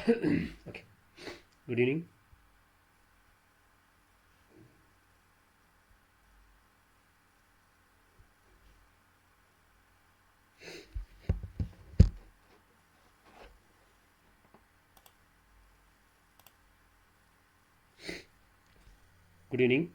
Okay. Good evening. Good evening.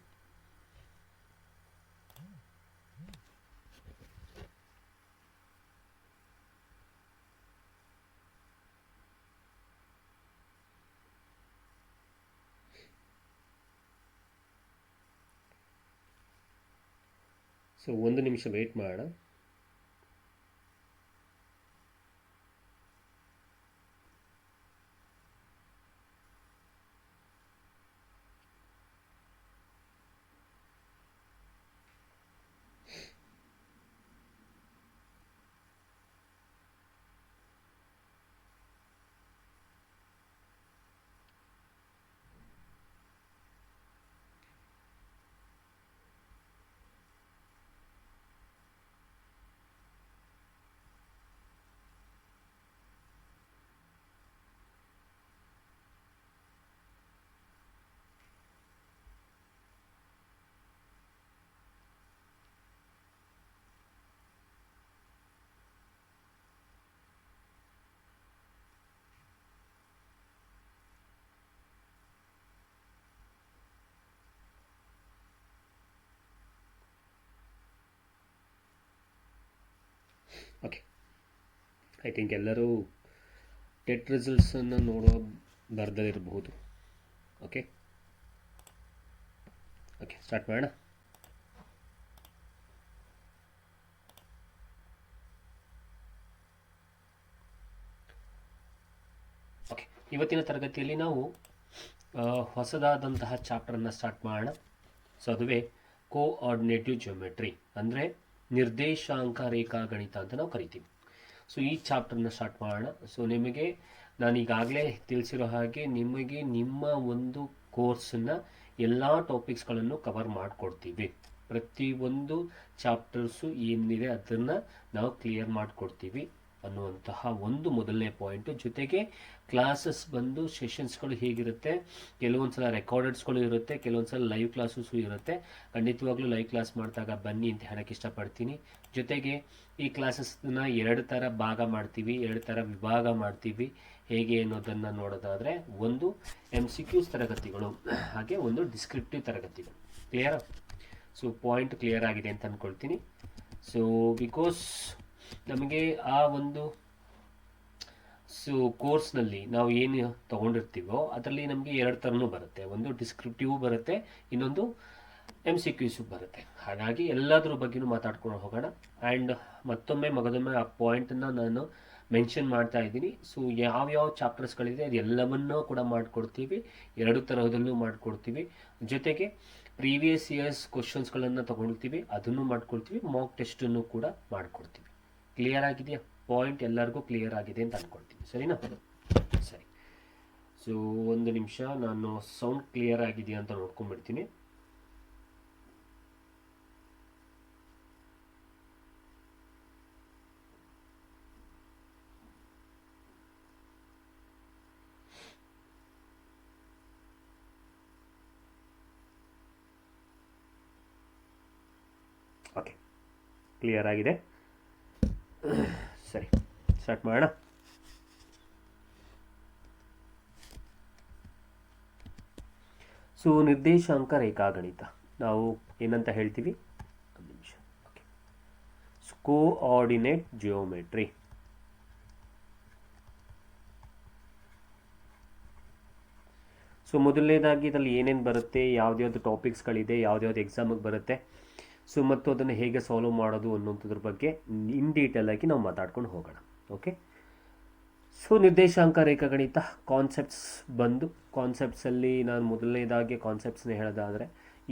So ಒಂದು ನಿಮಿಷ weight ಮಾಡೋಣ. ಓಕೆ, ಐ ಥಿಂಕ್ ಎಲ್ಲರೂ ಟೆಟ್ ರಿಸಲ್ಟ್ಸನ್ನು ನೋಡೋ ಬರ್ದಿರಬಹುದು. ಓಕೆ ಓಕೆ, ಸ್ಟಾರ್ಟ್ ಮಾಡೋಣ. ಓಕೆ, ಇವತ್ತಿನ ತರಗತಿಯಲ್ಲಿ ನಾವು ಹೊಸದಾದಂತಹ ಚಾಪ್ಟರನ್ನು ಸ್ಟಾರ್ಟ್ ಮಾಡೋಣ. ಸೊ ಅದುವೇ ಕೋಆರ್ಡಿನೇಟಿವ್ ಜಿಯೋಮೆಟ್ರಿ, ಅಂದರೆ ನಿರ್ದೇಶಾಂಕ ರೇಖಾಗಣಿತ ಅಂತ ನಾವು ಕರಿತೀವಿ. ಸೊ ಈ ಚಾಪ್ಟರ್ನ ಸ್ಟಾರ್ಟ್ ಮಾಡೋಣ. ಸೊ ನಿಮಗೆ ನಾನು ಈಗಾಗಲೇ ತಿಳಿಸಿರೋ ಹಾಗೆ ನಿಮಗೆ ನಿಮ್ಮ ಒಂದು ಕೋರ್ಸನ್ನು ಎಲ್ಲ ಟಾಪಿಕ್ಸ್ಗಳನ್ನು ಕವರ್ ಮಾಡಿಕೊಡ್ತೀವಿ. ಪ್ರತಿಯೊಂದು ಚಾಪ್ಟರ್ಸು ಏನಿದೆ ಅದನ್ನು ನಾವು ಕ್ಲಿಯರ್ ಮಾಡಿಕೊಡ್ತೀವಿ ಅನ್ನುವಂತಹ ಒಂದು ಮೊದಲನೇ ಪಾಯಿಂಟು. ಜೊತೆಗೆ ಕ್ಲಾಸಸ್ ಬಂದು ಸೆಷನ್ಸ್ಗಳು ಹೇಗಿರುತ್ತೆ, ಕೆಲವೊಂದು ಸಲ ರೆಕಾರ್ಡೆಡ್ಸ್ಗಳು ಇರುತ್ತೆ, ಕೆಲವೊಂದು ಸಲ ಲೈವ್ ಕ್ಲಾಸಸ್ಸು ಇರುತ್ತೆ. ಖಂಡಿತವಾಗ್ಲೂ ಲೈವ್ ಕ್ಲಾಸ್ ಮಾಡಿದಾಗ ಬನ್ನಿ ಅಂತ ಹೇಳೋಕ್ಕೆ ಇಷ್ಟಪಡ್ತೀನಿ. ಜೊತೆಗೆ ಈ ಕ್ಲಾಸಸ್ನ 2 ಥರ ಭಾಗ ಮಾಡ್ತೀವಿ, 2 ಥರ ವಿಭಾಗ ಮಾಡ್ತೀವಿ. ಹೇಗೆ ಅನ್ನೋದನ್ನು ನೋಡೋದಾದರೆ, ಒಂದು MCQs ತರಗತಿಗಳು, ಹಾಗೆ ಒಂದು ಡಿಸ್ಕ್ರಿಪ್ಟಿವ್ ತರಗತಿಗಳು. ಕ್ಲಿಯರಾ? ಸೊ ಪಾಯಿಂಟ್ ಕ್ಲಿಯರ್ ಆಗಿದೆ ಅಂತ ಅಂದ್ಕೊಳ್ತೀನಿ. ಸೊ ಬಿಕಾಸ್ ನಮಗೆ ಆ ಒಂದು ಕೋರ್ಸ್ನಲ್ಲಿ ನಾವು ಏನು ತೊಗೊಂಡಿರ್ತೀವೋ ಅದರಲ್ಲಿ ನಮಗೆ 2 ಥರನೂ ಬರುತ್ತೆ. ಒಂದು ಡಿಸ್ಕ್ರಿಪ್ಟಿವ್ ಬರುತ್ತೆ, ಇನ್ನೊಂದು MCQs ಬರುತ್ತೆ. ಹಾಗಾಗಿ ಎಲ್ಲದ್ರ ಬಗ್ಗೆನೂ ಮಾತಾಡ್ಕೊಂಡು ಹೋಗೋಣ. ಆ್ಯಂಡ್ ಮಗದೊಮ್ಮೆ ಆ ಪಾಯಿಂಟನ್ನು ನಾನು ಮೆನ್ಷನ್ ಮಾಡ್ತಾ ಇದ್ದೀನಿ. ಸೊ ಯಾವ್ಯಾವ ಚಾಪ್ಟರ್ಸ್ಗಳಿದೆ ಅದೆಲ್ಲವನ್ನೂ ಕೂಡ ಮಾಡಿಕೊಡ್ತೀವಿ, 2 ಥರದಲ್ಲೂ ಮಾಡಿಕೊಡ್ತೀವಿ. ಜೊತೆಗೆ ಪ್ರೀವಿಯಸ್ ಇಯರ್ಸ್ ಕ್ವಶನ್ಸ್ಗಳನ್ನು ತೊಗೊಳ್ತೀವಿ, ಅದನ್ನು ಮಾಡ್ಕೊಳ್ತೀವಿ. ಮಾಕ್ ಟೆಸ್ಟನ್ನು ಕೂಡ ಮಾಡಿಕೊಡ್ತೀವಿ. ಕ್ಲಿಯರ್ ಆಗಿದೆಯಾ? ಪಾಯಿಂಟ್ ಎಲ್ಲರಿಗೂ ಕ್ಲಿಯರ್ ಆಗಿದೆ ಅಂತ ಅಂದ್ಕೊಳ್ತೀನಿ. ಸರಿನಾ? ಸರಿ. ಸೊ ಒಂದು ನಿಮಿಷ, ನಾನು ಸೌಂಡ್ ಕ್ಲಿಯರ್ ಆಗಿದೆಯಾ ಅಂತ ನೋಡ್ಕೊಂಡ್ಬಿಡ್ತೀನಿ. ಓಕೆ, ಕ್ಲಿಯರ್ ಆಗಿದೆ. ಸರಿ, ಸ್ಟಾರ್ಟ್ ಮಾಡೋಣ. ಸೊ ನಿರ್ದೇಶಾಂಕ ರೇಖಾಗಣಿತ ನಾವು ಏನಂತ ಹೇಳ್ತೀವಿ? ಒಂದು ನಿಮಿಷ. Okay, coordinate geometry. ಸೊ ಮೊದಲನೇದಾಗಿ ಇದರಲ್ಲಿ ಏನೇನು ಬರುತ್ತೆ, ಯಾವ್ದ್ಯಾವ್ದು ಟಾಪಿಕ್ಸ್ಗಳಿದೆ, ಯಾವ್ದ್ಯಾವ್ದು ಎಕ್ಸಾಮಿಗೆ ಬರುತ್ತೆ, ಸೊ ಮತ್ತು ಅದನ್ನು ಹೇಗೆ ಸಾಲ್ವ್ ಮಾಡೋದು ಅನ್ನೋಂಥದ್ರ ಬಗ್ಗೆ ಇನ್ ಡೀಟೇಲ್ ಆಗಿ ನಾವು ಮಾತಾಡ್ಕೊಂಡು ಹೋಗೋಣ. ಓಕೆ, ಸೊ ನಿರ್ದೇಶಾಂಕ ರೇಖಾಗಣಿತ ಕಾನ್ಸೆಪ್ಟ್ಸ್ ಬಂದು, ಕಾನ್ಸೆಪ್ಟ್ಸಲ್ಲಿ ನಾನು ಮೊದಲನೇದಾಗಿ ಕಾನ್ಸೆಪ್ಟ್ಸ್ನ ಹೇಳೋದಾದರೆ,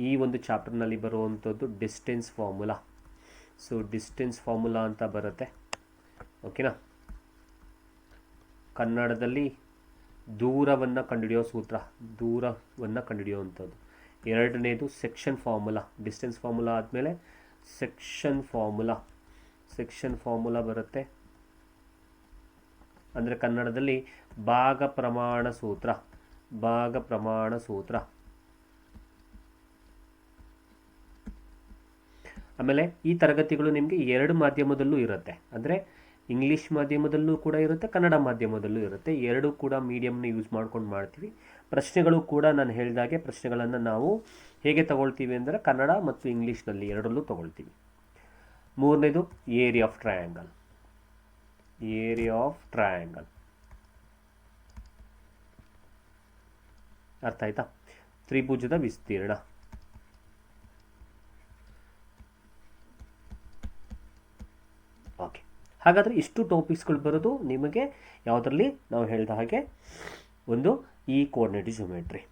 ಈ ಒಂದು ಚಾಪ್ಟರ್ನಲ್ಲಿ ಬರುವಂಥದ್ದು distance formula. So distance formula ಅಂತ ಬರುತ್ತೆ. ಓಕೆನಾ? ಕನ್ನಡದಲ್ಲಿ ದೂರವನ್ನು ಕಂಡುಹಿಡಿಯೋ ಸೂತ್ರ, ದೂರವನ್ನು ಕಂಡುಹಿಡಿಯುವಂಥದ್ದು. ಎರಡನೇದು ಸೆಕ್ಷನ್ ಫಾರ್ಮುಲಾ. ಡಿಸ್ಟೆನ್ಸ್ ಫಾರ್ಮುಲಾ ಆದಮೇಲೆ ಸೆಕ್ಷನ್ ಫಾರ್ಮುಲಾ ಬರುತ್ತೆ. ಅಂದರೆ ಕನ್ನಡದಲ್ಲಿ ಭಾಗ ಪ್ರಮಾಣ ಸೂತ್ರ, ಭಾಗ ಪ್ರಮಾಣ ಸೂತ್ರ. ಆಮೇಲೆ ಈ ತರಗತಿಗಳು ನಿಮಗೆ 2 ಮಾಧ್ಯಮದಲ್ಲೂ ಇರುತ್ತೆ, ಅಂದರೆ ಇಂಗ್ಲೀಷ್ ಮಾಧ್ಯಮದಲ್ಲೂ ಕೂಡ ಇರುತ್ತೆ, ಕನ್ನಡ ಮಾಧ್ಯಮದಲ್ಲೂ ಇರುತ್ತೆ. ಎರಡೂ ಕೂಡ ಮೀಡಿಯಮ್ನ ಯೂಸ್ ಮಾಡ್ಕೊಂಡು ಮಾಡ್ತೀವಿ. ಪ್ರಶ್ನೆಗಳು ಕೂಡ ನಾನು ಹೇಳಿದಾಗೆ ಪ್ರಶ್ನೆಗಳನ್ನು ನಾವು ಹೇಗೆ ತಗೊಳ್ತೀವಿ ಅಂದರೆ ಕನ್ನಡ ಮತ್ತು ಇಂಗ್ಲೀಷ್ನಲ್ಲಿ ಎರಡರಲ್ಲೂ ತಗೊಳ್ತೀವಿ. ಮೂರನೇದು area of triangle. Area of triangle ಅರ್ಥ ಆಯ್ತಾ? ತ್ರಿಭುಜದ ವಿಸ್ತೀರ್ಣ. ಓಕೆ, ಹಾಗಾದರೆ ಇಷ್ಟು ಟಾಪಿಕ್ಸ್ಗಳು ಬರೋದು ನಿಮಗೆ ಯಾವುದರಲ್ಲಿ ನಾವು ಹೇಳಿದ ಹಾಗೆ ಒಂದು ಈ ಕೋಆರ್ಡಿನೇಟಿವ್ ಜಿಯೋಮೆಟ್ರಿ.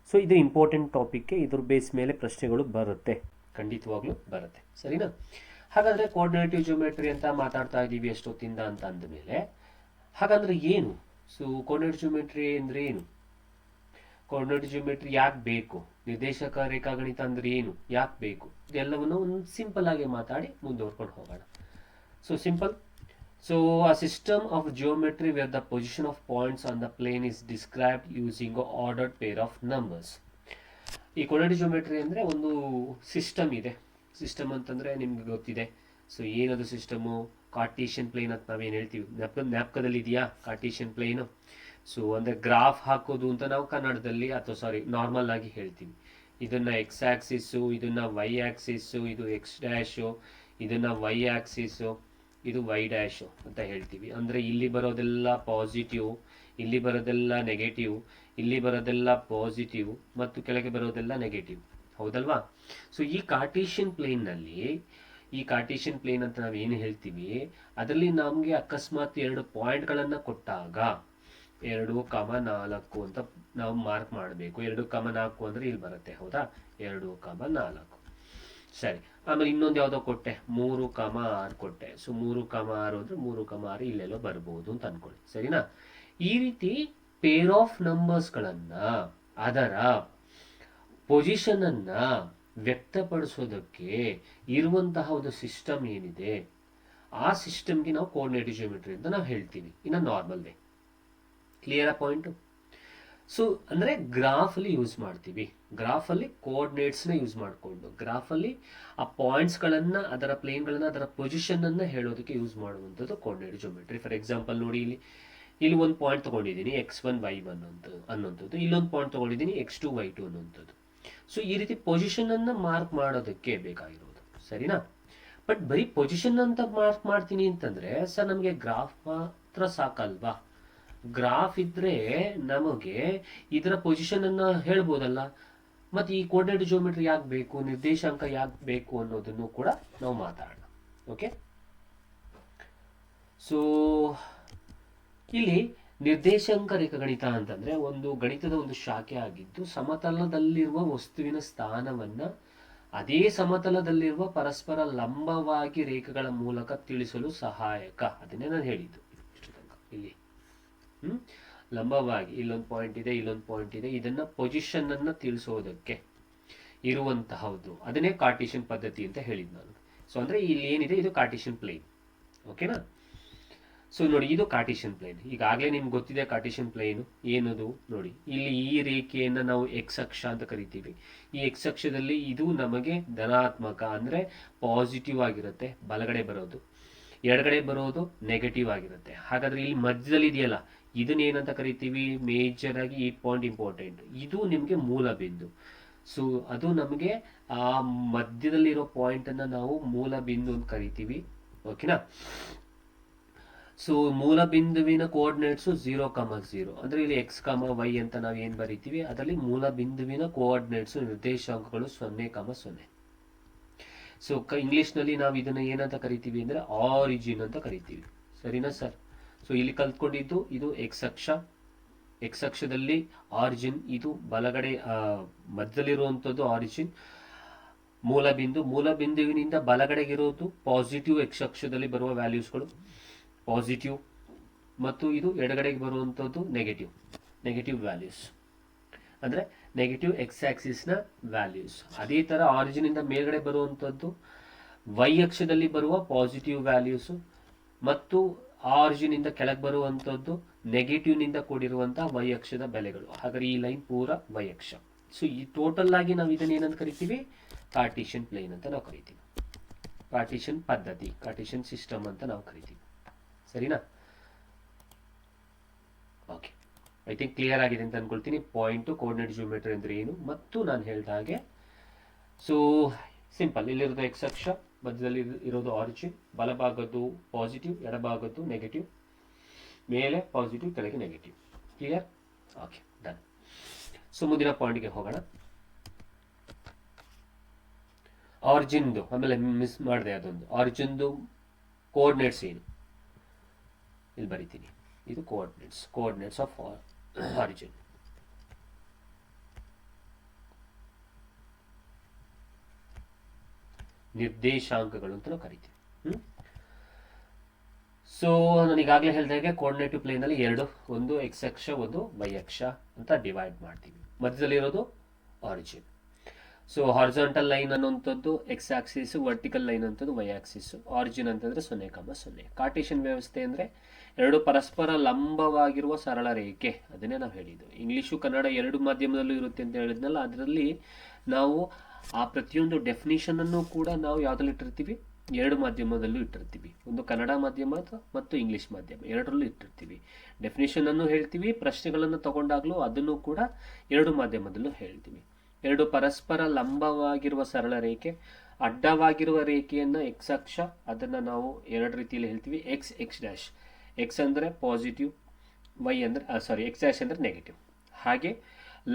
ಸೊ ಇದು ಇಂಪಾರ್ಟೆಂಟ್ ಟಾಪಿಕ್ಗೆ, ಇದ್ರ ಬೇಸ್ ಮೇಲೆ ಪ್ರಶ್ನೆಗಳು ಬರುತ್ತೆ, ಖಂಡಿತವಾಗ್ಲೂ ಬರುತ್ತೆ. ಸರಿನಾ? ಹಾಗಾದರೆ ಕೋಆರ್ಡಿನೇಟಿವ್ ಜಿಯೋಮೆಟ್ರಿ ಅಂತ ಮಾತಾಡ್ತಾ ಇದ್ದೀವಿ ಎಷ್ಟೊತ್ತಿಂದ ಅಂತ ಅಂದಮೇಲೆ, ಹಾಗಾದರೆ ಏನು? ಸೊ ಕೋಆರ್ಡಿನೇಟಿವ್ ಜಿಯೋಮೆಟ್ರಿ ಅಂದರೆ ಏನು? ಕೋಆರ್ಡಿನೇಟಿವ್ ಜಿಯೋಮೆಟ್ರಿ ಯಾಕೆ ಬೇಕು? ನಿರ್ದೇಶಕ ರೇಖಾಗಣಿತ ಅಂದರೆ ಏನು, ಯಾಕೆ ಬೇಕು? ಇದೆಲ್ಲವನ್ನು ಒಂದು ಸಿಂಪಲ್ ಆಗಿ ಮಾತಾಡಿ ಮುಂದುವರ್ಕೊಂಡು ಹೋಗೋಣ. So simple. So a system of geometry where the position of points on the plane is described using an ordered pair of numbers. ಈ ಕೋಆರ್ಡಿನೇಟಿವ್ ಜಿಯೋಮೆಟ್ರಿ ಅಂದರೆ ಒಂದು ಸಿಸ್ಟಮ್ ಇದೆ. ಸಿಸ್ಟಮ್ ಅಂತಂದರೆ ನಿಮ್ಗೆ ಗೊತ್ತಿದೆ. ಸೊ ಏನದು ಸಿಸ್ಟಮು? ಕಾರ್ಟೀಷಿಯನ್ ಪ್ಲೇನ್ ಅಂತ ನಾವೇನು ಹೇಳ್ತೀವಿ, ಜ್ಞಾಪಕದಲ್ಲಿ ಇದೆಯಾ ಕಾರ್ಟೀಷಿಯನ್ ಪ್ಲೇನು? ಸೊ ಅಂದರೆ ಗ್ರಾಫ್ ಹಾಕೋದು ಅಂತ ನಾವು ಕನ್ನಡದಲ್ಲಿ ಅಥವಾ ನಾರ್ಮಲ್ ಆಗಿ ಹೇಳ್ತೀವಿ. ಇದನ್ನು ಎಕ್ಸ್ ಆಕ್ಸಿಸ್ಸು, ಇದನ್ನು ವೈ ಆಕ್ಸಿಸ್ಸು, ಇದು ಎಕ್ಸ್ ಡ್ಯಾಶು, ಇದನ್ನು ವೈ ಆಕ್ಸಿಸು, ಇದು ವೈ ಡ್ಯಾಶು ಅಂತ ಹೇಳ್ತೀವಿ. ಅಂದರೆ ಇಲ್ಲಿ ಬರೋದೆಲ್ಲ ಪಾಸಿಟಿವ್, ಇಲ್ಲಿ ಬರೋದೆಲ್ಲ ನೆಗೆಟಿವ್, ಇಲ್ಲಿ ಬರೋದೆಲ್ಲ ಪಾಸಿಟಿವ್ ಮತ್ತು ಕೆಳಗೆ ಬರೋದೆಲ್ಲ ನೆಗೆಟಿವ್, ಹೌದಲ್ವಾ? ಸೊ ಈ ಕಾರ್ಟೀಷಿಯನ್ ಪ್ಲೇನ್ನಲ್ಲಿ, ಈ ಕಾರ್ಟೀಷಿಯನ್ ಪ್ಲೇನ್ ಅಂತ ನಾವು ಏನು ಹೇಳ್ತೀವಿ, ಅದರಲ್ಲಿ ನಮಗೆ ಅಕಸ್ಮಾತ್ 2 ಪಾಯಿಂಟ್ಗಳನ್ನು ಕೊಟ್ಟಾಗ 2,4 ಅಂತ ನಾವು ಮಾರ್ಕ್ ಮಾಡಬೇಕು. 2,4 ಅಂದರೆ ಇಲ್ಲಿ ಬರುತ್ತೆ, ಹೌದಾ? 2,4 ಸರಿ. ಆಮೇಲೆ ಇನ್ನೊಂದು ಯಾವುದೋ ಕೊಟ್ಟೆ, 3,6 ಕೊಟ್ಟೆ. ಸೊ 3,6 ಅಂದರೆ 3,6 ಇಲ್ಲೆಲ್ಲೋ ಬರ್ಬೋದು ಅಂತ ಅನ್ಕೊಳ್ಳಿ, ಸರಿನಾ? ಈ ರೀತಿ ಪೇರ್ ಆಫ್ ನಂಬರ್ಸ್ಗಳನ್ನು, ಅದರ ಪೊಸಿಷನ್ ಅನ್ನ ವ್ಯಕ್ತಪಡಿಸೋದಕ್ಕೆ ಇರುವಂತಹ ಒಂದು ಸಿಸ್ಟಮ್ ಏನಿದೆ, ಆ ಸಿಸ್ಟಮ್ಗೆ ನಾವು ಕೋಆರ್ಡಿನೇಟಿವ್ ಜಿಯೋಮೆಟ್ರಿ ಅಂತ ನಾವು ಹೇಳ್ತೀವಿ ಇನ್ನು normal way. Clear point? So ಅಂದರೆ ಗ್ರಾಫಲ್ಲಿ ಯೂಸ್ ಮಾಡ್ತೀವಿ. ಗ್ರಾಫಲ್ಲಿ ಕೋಆರ್ಡಿನೇಟ್ಸ್ನ ಯೂಸ್ ಮಾಡಿಕೊಂಡು ಗ್ರಾಫಲ್ಲಿ ಆ ಪಾಯಿಂಟ್ಸ್ಗಳನ್ನು, ಅದರ ಪ್ಲೇನ್ಗಳನ್ನು, ಅದರ ಪೊಸಿಷನನ್ನು ಹೇಳೋದಕ್ಕೆ ಯೂಸ್ ಮಾಡುವಂಥದ್ದು ಕೋಆರ್ಡಿನೇಟಿವ್ ಜಿಯೋಮೆಟ್ರಿ. ಫಾರ್ ಎಕ್ಸಾಂಪಲ್ ನೋಡಿ, ಇಲ್ಲಿ ಒಂದು ಪಾಯಿಂಟ್ ತೊಗೊಂಡಿದ್ದೀನಿ X1 Y1 ಅನ್ನೋಂಥದ್ದು, ಇಲ್ಲೊಂದು ಪಾಯಿಂಟ್ ತೊಗೊಂಡಿದ್ದೀನಿ X2 Y2 ಅನ್ನೋಂಥದ್ದು. ಸೊ ಈ ರೀತಿ ಪೊಸಿಷನನ್ನು ಮಾರ್ಕ್ ಮಾಡೋದಕ್ಕೆ ಬೇಕಾಗಿರೋದು, ಸರಿನಾ? ಬಟ್ ಬರೀ ಪೊಸಿಷನ್ ಅಂತ ಮಾರ್ಕ್ ಮಾಡ್ತೀನಿ ಅಂತಂದರೆ ಸರ್ ನಮಗೆ ಗ್ರಾಫ್ ಮಾತ್ರ ಸಾಕಲ್ವಾ? ಗ್ರಾಫ್ ಇದ್ರೆ ನಮಗೆ ಇದರ ಪೊಸಿಷನ್ ಅನ್ನ ಹೇಳ್ಬೋದಲ್ಲ. ಮತ್ತೆ ಈ ಕೋಆರ್ಡಿನೇಟಿವ್ ಜಿಯೋಮೆಟ್ರಿ ಯಾಕೆ ಬೇಕು, ನಿರ್ದೇಶಾಂಕ ಯಾಕೆ ಬೇಕು ಅನ್ನೋದನ್ನು ಕೂಡ ನಾವು ಮಾತಾಡೋಣ. ಓಕೆ, ಸೊ ಇಲ್ಲಿ ನಿರ್ದೇಶಾಂಕ ರೇಖಾಗಣಿತ ಅಂತಂದ್ರೆ ಒಂದು ಗಣಿತದ ಒಂದು ಶಾಖೆ ಆಗಿದ್ದು, ಸಮತಲದಲ್ಲಿರುವ ವಸ್ತುವಿನ ಸ್ಥಾನವನ್ನ ಅದೇ ಸಮತಲದಲ್ಲಿರುವ ಪರಸ್ಪರ ಲಂಬವಾಗಿ ರೇಖೆಗಳ ಮೂಲಕ ತಿಳಿಸಲು ಸಹಾಯಕ. ಅದನ್ನೇ ನಾನು ಹೇಳಿದ್ದು ಇಷ್ಟು ತನಕ. ಇಲ್ಲಿ ಲಂಬವಾಗಿ ಇಲ್ಲೊಂದು ಪಾಯಿಂಟ್ ಇದೆ, ಇಲ್ಲೊಂದು ಪಾಯಿಂಟ್ ಇದೆ, ಇದನ್ನ ಪೊಸಿಷನ್ ಅನ್ನ ತಿಳಿಸೋದಕ್ಕೆ ಇರುವಂತಹದ್ದು, ಅದನ್ನೇ ಕಾರ್ಟೀಷಿಯನ್ ಪದ್ಧತಿ ಅಂತ ಹೇಳಿದ್ ನಾನು. ಸೊ ಅಂದ್ರೆ ಇಲ್ಲಿ ಏನಿದೆ, ಇದು ಕಾರ್ಟೀಷಿಯನ್ ಪ್ಲೇನ್. ಓಕೆನಾ? ಸೊ ನೋಡಿ, ಇದು ಕಾರ್ಟೀಷಿಯನ್ ಪ್ಲೇನ್. ಈಗಾಗಲೇ ನಿಮ್ಗೆ ಗೊತ್ತಿದೆ ಕಾರ್ಟೀಷಿಯನ್ ಪ್ಲೇನ್ ಏನದು. ನೋಡಿ, ಇಲ್ಲಿ ಈ ರೇಖೆಯನ್ನು ನಾವು ಎಕ್ಸ್ ಅಕ್ಷ ಅಂತ ಕರಿತೀವಿ. ಈ ಎಕ್ಸ್ ಅಕ್ಷದಲ್ಲಿ ಇದು ನಮಗೆ ಧನಾತ್ಮಕ ಅಂದ್ರೆ ಪಾಸಿಟಿವ್ ಆಗಿರುತ್ತೆ, ಬಲಗಡೆ ಬರೋದು. ಎಡಗಡೆ ಬರೋದು ನೆಗೆಟಿವ್ ಆಗಿರುತ್ತೆ. ಹಾಗಾದ್ರೆ ಇಲ್ಲಿ ಮಧ್ಯದಲ್ಲಿ ಇದೆಯಲ್ಲ, ಇದನ್ನ ಏನಂತ ಕರಿತೀವಿ? ಮೇಜರ್ ಆಗಿ ಈ ಪಾಯಿಂಟ್ ಇಂಪಾರ್ಟೆಂಟ್. ಇದು ನಿಮಗೆ ಮೂಲ ಬಿಂದು. ಸೊ ಅದು ನಮಗೆ ಆ ಮಧ್ಯದಲ್ಲಿರೋ ಪಾಯಿಂಟ್ ಅನ್ನ ನಾವು ಮೂಲ ಬಿಂದು ಅಂತ ಕರಿತೀವಿ. ಓಕೆನಾ? ಸೊ ಮೂಲ ಬಿಂದುವಿನ ಕೋಆರ್ಡಿನೇಟ್ಸ್ 0,0 ಅಂದ್ರೆ ಇಲ್ಲಿ x,y ಅಂತ ನಾವು ಏನ್ ಬರೀತೀವಿ, ಅದರಲ್ಲಿ ಮೂಲ ಬಿಂದುವಿನ ಕೋಆರ್ಡಿನೇಟ್ಸ್ ನಿರ್ದೇಶಾಂಕಗಳು 0,0. ಸೊ ಇಂಗ್ಲಿಷ್ ನಲ್ಲಿ ನಾವು ಇದನ್ನ ಏನಂತ ಕರಿತೀವಿ ಅಂದ್ರೆ ಆರಿಜಿನ್ ಅಂತ ಕರಿತೀವಿ. ಸರಿನಾ ಸರ್? ಸೊ ಇಲ್ಲಿ ಕಲ್ತ್ಕೊಂಡಿದ್ದು ಇದು ಎಕ್ಸ್ ಅಕ್ಷ, ಎಕ್ಸ್ ಅಕ್ಷದಲ್ಲಿ ಆರಿಜಿನ್, ಇದು ಬಲಗಡೆ ಮಧ್ಯದಲ್ಲಿರುವಂಥದ್ದು ಆರಿಜಿನ್. ಮೂಲ ಬಿಂದು, ಮೂಲ ಬಿಂದುವಿನಿಂದ ಬಲಗಡೆಗಿರೋದು ಪಾಸಿಟಿವ್, ಎಕ್ಸ್ ಅಕ್ಷದಲ್ಲಿ ಬರುವ ವ್ಯಾಲ್ಯೂಸ್ಗಳು ಪಾಸಿಟಿವ್, ಮತ್ತು ಇದು ಎಡಗಡೆಗೆ ಬರುವಂಥದ್ದು ನೆಗೆಟಿವ್ ವ್ಯಾಲ್ಯೂಸ್, ಅಂದ್ರೆ ನೆಗೆಟಿವ್ ಎಕ್ಸ್ ಆಕ್ಸಿಸ್ನ ವ್ಯಾಲ್ಯೂಸ್. ಅದೇ ತರ ಆರಿಜಿನ್ ಇಂದ ಮೇಲ್ಗಡೆ ಬರುವಂಥದ್ದು ವೈ ಅಕ್ಷದಲ್ಲಿ ಬರುವ ಪಾಸಿಟಿವ್ ವ್ಯಾಲ್ಯೂಸ್, ಮತ್ತು ಆರಿಜಿನ್ ಇಂದ ಕೆಳಗೆ ಬರುವಂತದ್ದು ನೆಗೆಟಿವ್ ನಿಂದ ಕೂಡಿರುವಂತಹ ವೈ ಅಕ್ಷದ ಬೆಲೆಗಳು. ಹಾಗಾದ್ರೆ ಈ ಲೈನ್ ಪೂರ ವೈ ಅಕ್ಷ. ಸೊ ಈ ಟೋಟಲ್ ಆಗಿ ನಾವು ಇದನ್ನ ಏನಂತ ಕರಿತೀವಿ, ಕಾರ್ಟಿಷಿಯನ್ ಪ್ಲೇನ್ ಅಂತ ನಾವು ಕರಿತೀವಿ, ಕಾರ್ಟಿಷಿಯನ್ ಪದ್ಧತಿ, ಕಾರ್ಟಿಷಿಯನ್ ಸಿಸ್ಟಮ್ ಅಂತ ನಾವು ಕರಿತೀವಿ. ಸರಿನಾ? ಓಕೆ, ಐ ಥಿಂಕ್ ಕ್ಲಿಯರ್ ಆಗಿದೆ ಅಂತ ಅನ್ಕೊಳ್ತೀನಿ. ಪಾಯಿಂಟ್ ಕೋಆರ್ಡಿನೇಟ್ ಜಿಯೋಮೆಟ್ರಿ ಅಂದ್ರೆ ಏನು ಮತ್ತು ನಾನು ಹೇಳಿದ ಹಾಗೆ. ಸೊ ಸಿಂಪಲ್, ಇಲ್ಲಿರೋದು ಎಕ್ಸ್ ಅಕ್ಷ, ಮಧ್ಯದಲ್ಲಿ ಇರೋದು ಆರಿಜಿನ್, ಬಲಭಾಗದ್ದು ಪಾಸಿಟಿವ್, ಎಡಭಾಗದ್ದು ನೆಗೆಟಿವ್, ಮೇಲೆ ಪಾಸಿಟಿವ್ ಕೆಳಗೆ negative. Clear? Okay, done. So ಮುಂದಿನ ಪಾಯಿಂಟ್ಗೆ ಹೋಗೋಣ. ಆರಿಜಿನ್ದು ಆಮೇಲೆ ಮಿಸ್ ಮಾಡಿದೆ ಅದೊಂದು, ಆರಿಜಿನ್ದು ಕೋಆರ್ಡಿನೇಟ್ಸ್ ಏನು ಇಲ್ಲಿ ಬರಿತೀನಿ. ಇದು ಕೋಆರ್ಡಿನೇಟ್ಸ್ ಆಫ್ ಆರಿಜಿನ್. ನಿರ್ದೇಶಾಂಕಗಳು ಅಂತ ನಾವು ಕರಿತೀವಿ. ಸೊ ನಾನು ಈಗಾಗಲೇ ಹೇಳಿದಾಗೆ ಕೋಆರ್ಡಿನೇಟಿವ್ ಪ್ಲೇನ್ ಅಲ್ಲಿ ಎರಡು, ಒಂದು ಎಕ್ಸ್ ಅಕ್ಷ ಒಂದು ವೈ ಅಕ್ಷ ಅಂತ ಡಿವೈಡ್ ಮಾಡ್ತೀವಿ. ಮಧ್ಯದಲ್ಲಿ ಇರೋದು ಆರಿಜಿನ್. ಸೊ ಹಾರಿಜಾಂಟಲ್ ಲೈನ್ ಅನ್ನುವಂಥದ್ದು ಎಕ್ಸ್ ಆಕ್ಸಿಸ್, ವರ್ಟಿಕಲ್ ಲೈನ್ ಅಂತದ್ದು ವೈ ಆಕ್ಸಿಸ್. ಆರಿಜಿನ್ ಅಂತಂದ್ರೆ 0,0. ಕಾರ್ಟೇಶಿಯನ್ ವ್ಯವಸ್ಥೆ ಅಂದ್ರೆ ಎರಡು ಪರಸ್ಪರ ಲಂಬವಾಗಿರುವ ಸರಳ ರೇಖೆ. ಅದನ್ನೇ ನಾವು ಹೇಳಿದ್ದು. ಇಂಗ್ಲಿಷು ಕನ್ನಡ ಎರಡು ಮಾಧ್ಯಮದಲ್ಲೂ ಇರುತ್ತೆ ಅಂತ ಹೇಳಿದ್ನಲ್ಲ, ಅದರಲ್ಲಿ ನಾವು ಆ ಪ್ರತಿಯೊಂದು ಡೆಫಿನಿಷನ್ ಅನ್ನು ಕೂಡ ನಾವು ಯಾವ್ದ್ರಲ್ಲಿ ಇಟ್ಟಿರ್ತೀವಿ, ಎರಡು ಮಾಧ್ಯಮದಲ್ಲೂ ಇಟ್ಟಿರ್ತೀವಿ. ಒಂದು ಕನ್ನಡ ಮಾಧ್ಯಮ ಮತ್ತು ಇಂಗ್ಲಿಷ್ ಮಾಧ್ಯಮ, ಎರಡರಲ್ಲೂ ಇಟ್ಟಿರ್ತೀವಿ. ಡೆಫಿನಿಷನ್ ಅನ್ನು ಹೇಳ್ತೀವಿ, ಪ್ರಶ್ನೆಗಳನ್ನು ತಗೊಂಡಾಗ್ಲೂ ಅದನ್ನು ಕೂಡ ಎರಡು ಮಾಧ್ಯಮದಲ್ಲೂ ಹೇಳ್ತೀವಿ. ಎರಡು ಪರಸ್ಪರ ಲಂಬವಾಗಿರುವ ಸರಳ ರೇಖೆ, ಅಡ್ಡವಾಗಿರುವ ರೇಖೆಯನ್ನ ಎಕ್ಸ್ ಅಕ್ಷ, ಅದನ್ನ ನಾವು ಎರಡು ರೀತಿಯಲ್ಲಿ ಹೇಳ್ತೀವಿ. ಎಕ್ಸ್ ಡ್ಯಾಶ್, ಎಕ್ಸ್ ಅಂದ್ರೆ ಪಾಸಿಟಿವ್, ವೈ ಅಂದ್ರೆ ಎಕ್ಸ್ ಡ್ಯಾಶ್ ಅಂದ್ರೆ ನೆಗೆಟಿವ್. ಹಾಗೆ